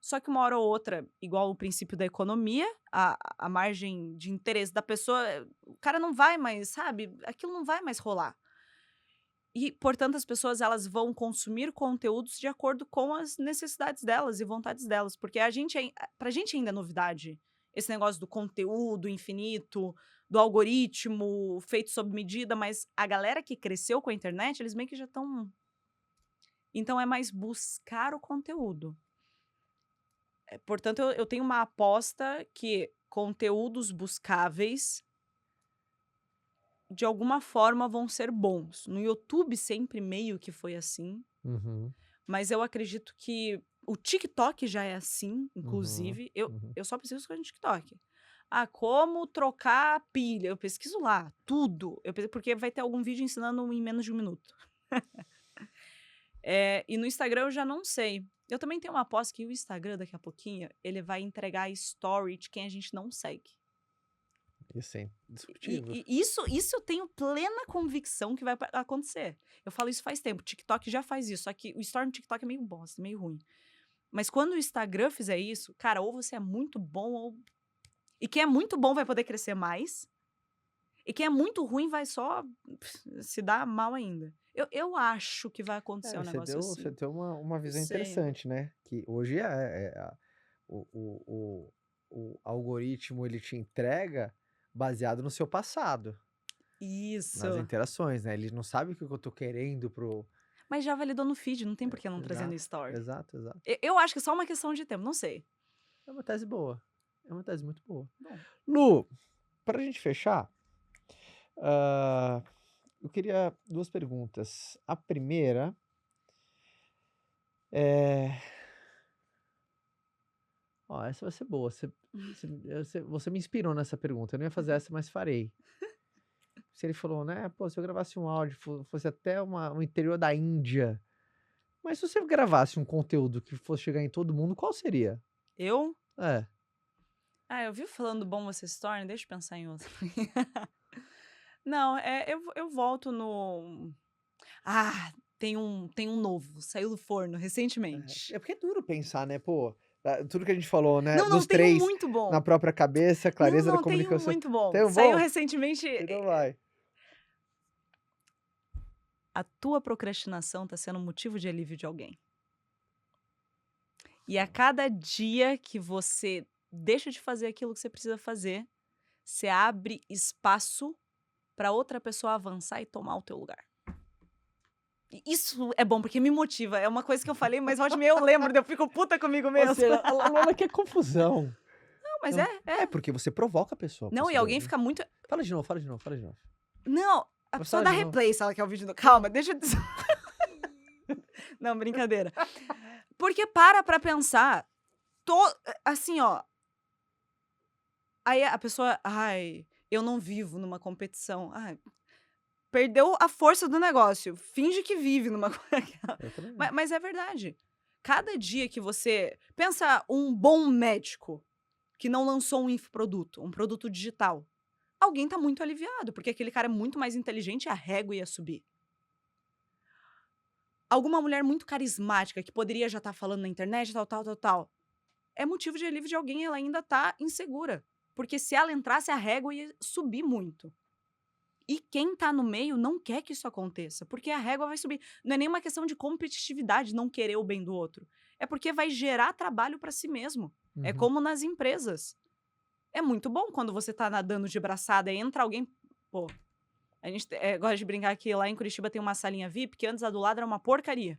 Só que uma hora ou outra, igual o princípio da economia, a margem de interesse da pessoa, o cara não vai mais, sabe? Aquilo não vai mais rolar. E, portanto, as pessoas elas vão consumir conteúdos de acordo com as necessidades delas e vontades delas. Porque pra gente ainda é novidade esse negócio do conteúdo infinito, do algoritmo feito sob medida, mas a galera que cresceu com a internet, eles meio que já estão. Então é mais buscar o conteúdo. Portanto, eu tenho uma aposta que conteúdos buscáveis, de alguma forma, vão ser bons. No YouTube sempre meio que foi assim, Uhum, mas eu acredito que o TikTok já é assim, uhum, inclusive. uhum. Eu só preciso coisa no TikTok. Ah, como trocar a pilha? Eu pesquiso lá, tudo. Porque vai ter algum vídeo ensinando em menos de 1 minuto. E no Instagram eu já não sei. Eu também tenho uma aposta que o Instagram, daqui a pouquinho, ele vai entregar story de quem a gente não segue. Isso é indiscutível. E isso eu tenho plena convicção que vai acontecer. Eu falo isso faz tempo. O TikTok já faz isso. Só que o story no TikTok é meio bosta, meio ruim. Mas quando o Instagram fizer isso, cara, ou você é muito bom, ou. E quem é muito bom vai poder crescer mais. E quem é muito ruim vai só se dar mal ainda. Eu acho que vai acontecer um negócio assim. Você deu uma visão Não sei. interessante, né? Que hoje o algoritmo ele te entrega baseado no seu passado, Isso. nas interações, né? Ele não sabe o que eu tô querendo pro. Mas já validou no feed, não tem por que não trazer no story. Exato. Eu acho que é só uma questão de tempo, não sei. É uma tese boa. É uma tese muito boa. Bom. Lu, pra gente fechar, eu queria 2 perguntas. A primeira é. Ó, essa vai ser boa. Você me inspirou nessa pergunta. Eu não ia fazer essa, mas farei. Se ele falou, né? Pô, se eu gravasse um áudio, fosse até o interior da Índia. Mas se você gravasse um conteúdo que fosse chegar em todo mundo, qual seria? Eu? É. Eu vi falando bom você se torna, deixa eu pensar em outro. Não, eu volto no. Tem um novo, saiu do forno recentemente. É porque é duro pensar, né? Pô, tudo que a gente falou, né? Não, Dos tem um 3 muito bom. na própria cabeça, clareza da Não, tem um comunicação. muito bom. Tem um Saiu bom? recentemente. Então vai. A tua procrastinação tá sendo motivo de alívio de alguém. E a cada dia que você deixa de fazer aquilo que você precisa fazer, você abre espaço para outra pessoa avançar e tomar o teu lugar. E isso é bom, porque me motiva. É uma coisa que eu falei, mas hoje meio eu lembro, eu fico puta comigo mesmo. Ou seja, a Lola quer confusão. Não, mas Não, é. É porque você provoca a pessoa. Não, e alguém fica muito. Fala de novo. Não, a Mas pessoa fala dá de novo. replay se ela quer o vídeo. Calma, deixa eu dizer. Não, brincadeira. Porque pra pensar. Assim, ó. Aí a pessoa. Eu não vivo numa competição. Perdeu a força do negócio. Finge que vive numa. Eu também. Mas é verdade. Cada dia que você. Pensa um bom médico que não lançou um infoproduto, um produto digital. Alguém tá muito aliviado, porque aquele cara é muito mais inteligente e a régua ia subir. Alguma mulher muito carismática que poderia já estar falando na internet, tal. É motivo de alívio de alguém, ela ainda tá insegura. Porque se ela entrasse, a régua ia subir muito. E quem tá no meio não quer que isso aconteça, porque a régua vai subir. Não é nem uma questão de competitividade, não querer o bem do outro. É porque vai gerar trabalho para si mesmo. É como nas empresas. É muito bom quando você tá nadando de braçada e entra alguém. Pô, a gente gosta de brincar que lá em Curitiba tem uma salinha VIP, que antes a do lado era uma porcaria.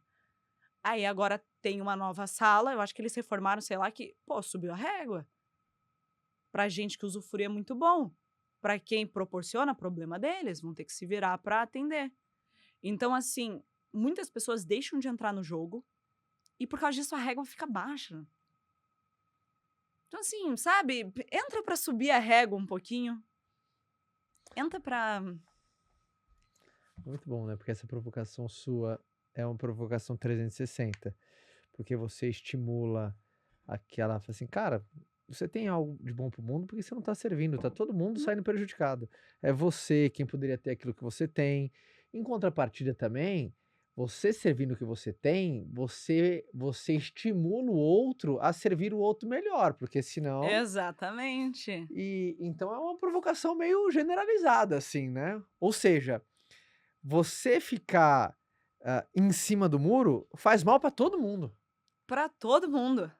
Aí agora tem uma nova sala, eu acho que eles reformaram, sei lá, que, subiu a régua. Pra gente que usufrui é muito bom. Pra quem proporciona, problema deles, vão ter que se virar pra atender. Então, assim, muitas pessoas deixam de entrar no jogo e por causa disso a régua fica baixa. Então, assim, sabe? Entra pra subir a régua um pouquinho. Entra pra... Muito bom, né? Porque essa provocação sua é uma provocação 360. Porque você estimula aquela... Fala assim, cara, você tem algo de bom pro mundo porque você não tá servindo. Tá todo mundo saindo prejudicado. É você quem poderia ter aquilo que você tem. Em contrapartida também, Você servindo o que você tem, você estimula o outro a servir o outro melhor, porque senão Exatamente. então é uma provocação meio generalizada, assim, né. Ou seja, você ficar, em cima do muro faz mal pra todo mundo. Pra todo mundo.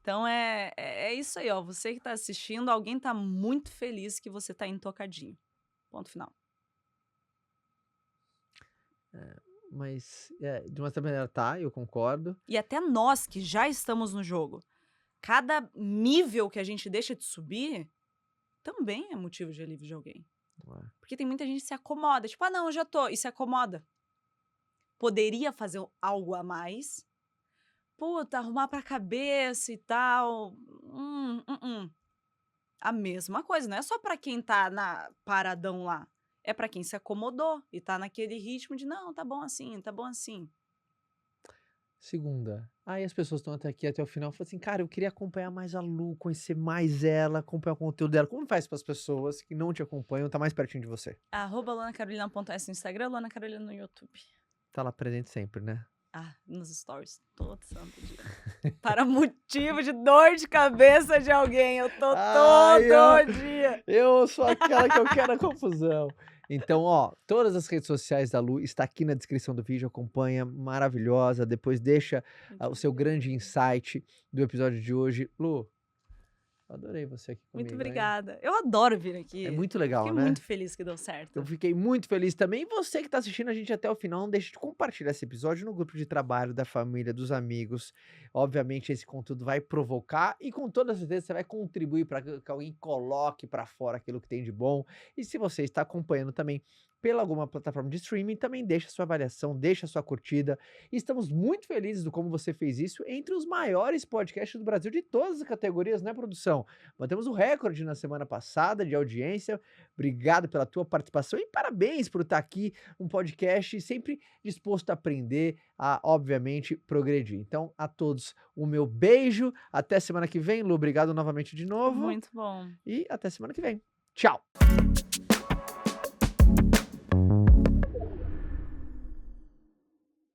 Então é isso aí, ó. Você que tá assistindo, alguém tá muito feliz que você tá intocadinho. Ponto final. Mas, de uma certa maneira tá, eu concordo. E até nós que já estamos no jogo, cada nível que a gente deixa de subir também é motivo de alívio de alguém. Porque tem muita gente que se acomoda. Tipo, não, eu já tô. E se acomoda. Poderia fazer algo a mais. Puta, arrumar pra cabeça e tal. A mesma coisa. Não é só pra quem tá paradão lá. É pra quem se acomodou e tá naquele ritmo de, não, tá bom assim, tá bom assim. Segunda, aí as pessoas estão até o final, falam assim: "Cara, eu queria acompanhar mais a Lu, conhecer mais ela, acompanhar o conteúdo dela". Como faz para as pessoas que não te acompanham, tá mais pertinho de você? @luanacarolina.s no Instagram, Luana Carolina no YouTube. Tá lá presente sempre, né? Nos stories, todo santo dia. Para motivo de dor de cabeça de alguém, eu tô Ai, todo dia. Eu sou aquela que eu quero a confusão. Então, ó, todas as redes sociais da Lu está aqui na descrição do vídeo, acompanha, maravilhosa. Depois deixa o seu grande insight do episódio de hoje. Lu, eu adorei você aqui comigo, Muito hein? obrigada. Eu adoro vir aqui. É muito legal, Fiquei né? muito feliz que deu certo. Eu fiquei muito feliz também. E você que está assistindo a gente até o final, não deixe de compartilhar esse episódio no grupo de trabalho, da família, dos amigos. Obviamente, esse conteúdo vai provocar e com toda certeza você vai contribuir para que alguém coloque para fora aquilo que tem de bom. E se você está acompanhando também pela alguma plataforma de streaming, também deixa a sua avaliação, deixa a sua curtida. E estamos muito felizes do como você fez isso entre os maiores podcasts do Brasil de todas as categorias, né, produção? Batemos o recorde na semana passada de audiência. Obrigado pela tua participação e parabéns por estar aqui, um podcast sempre disposto a aprender, a, obviamente, progredir. Então, a todos, o meu beijo. Até semana que vem, Lu. Obrigado novamente de novo. Muito bom. E até semana que vem. Tchau!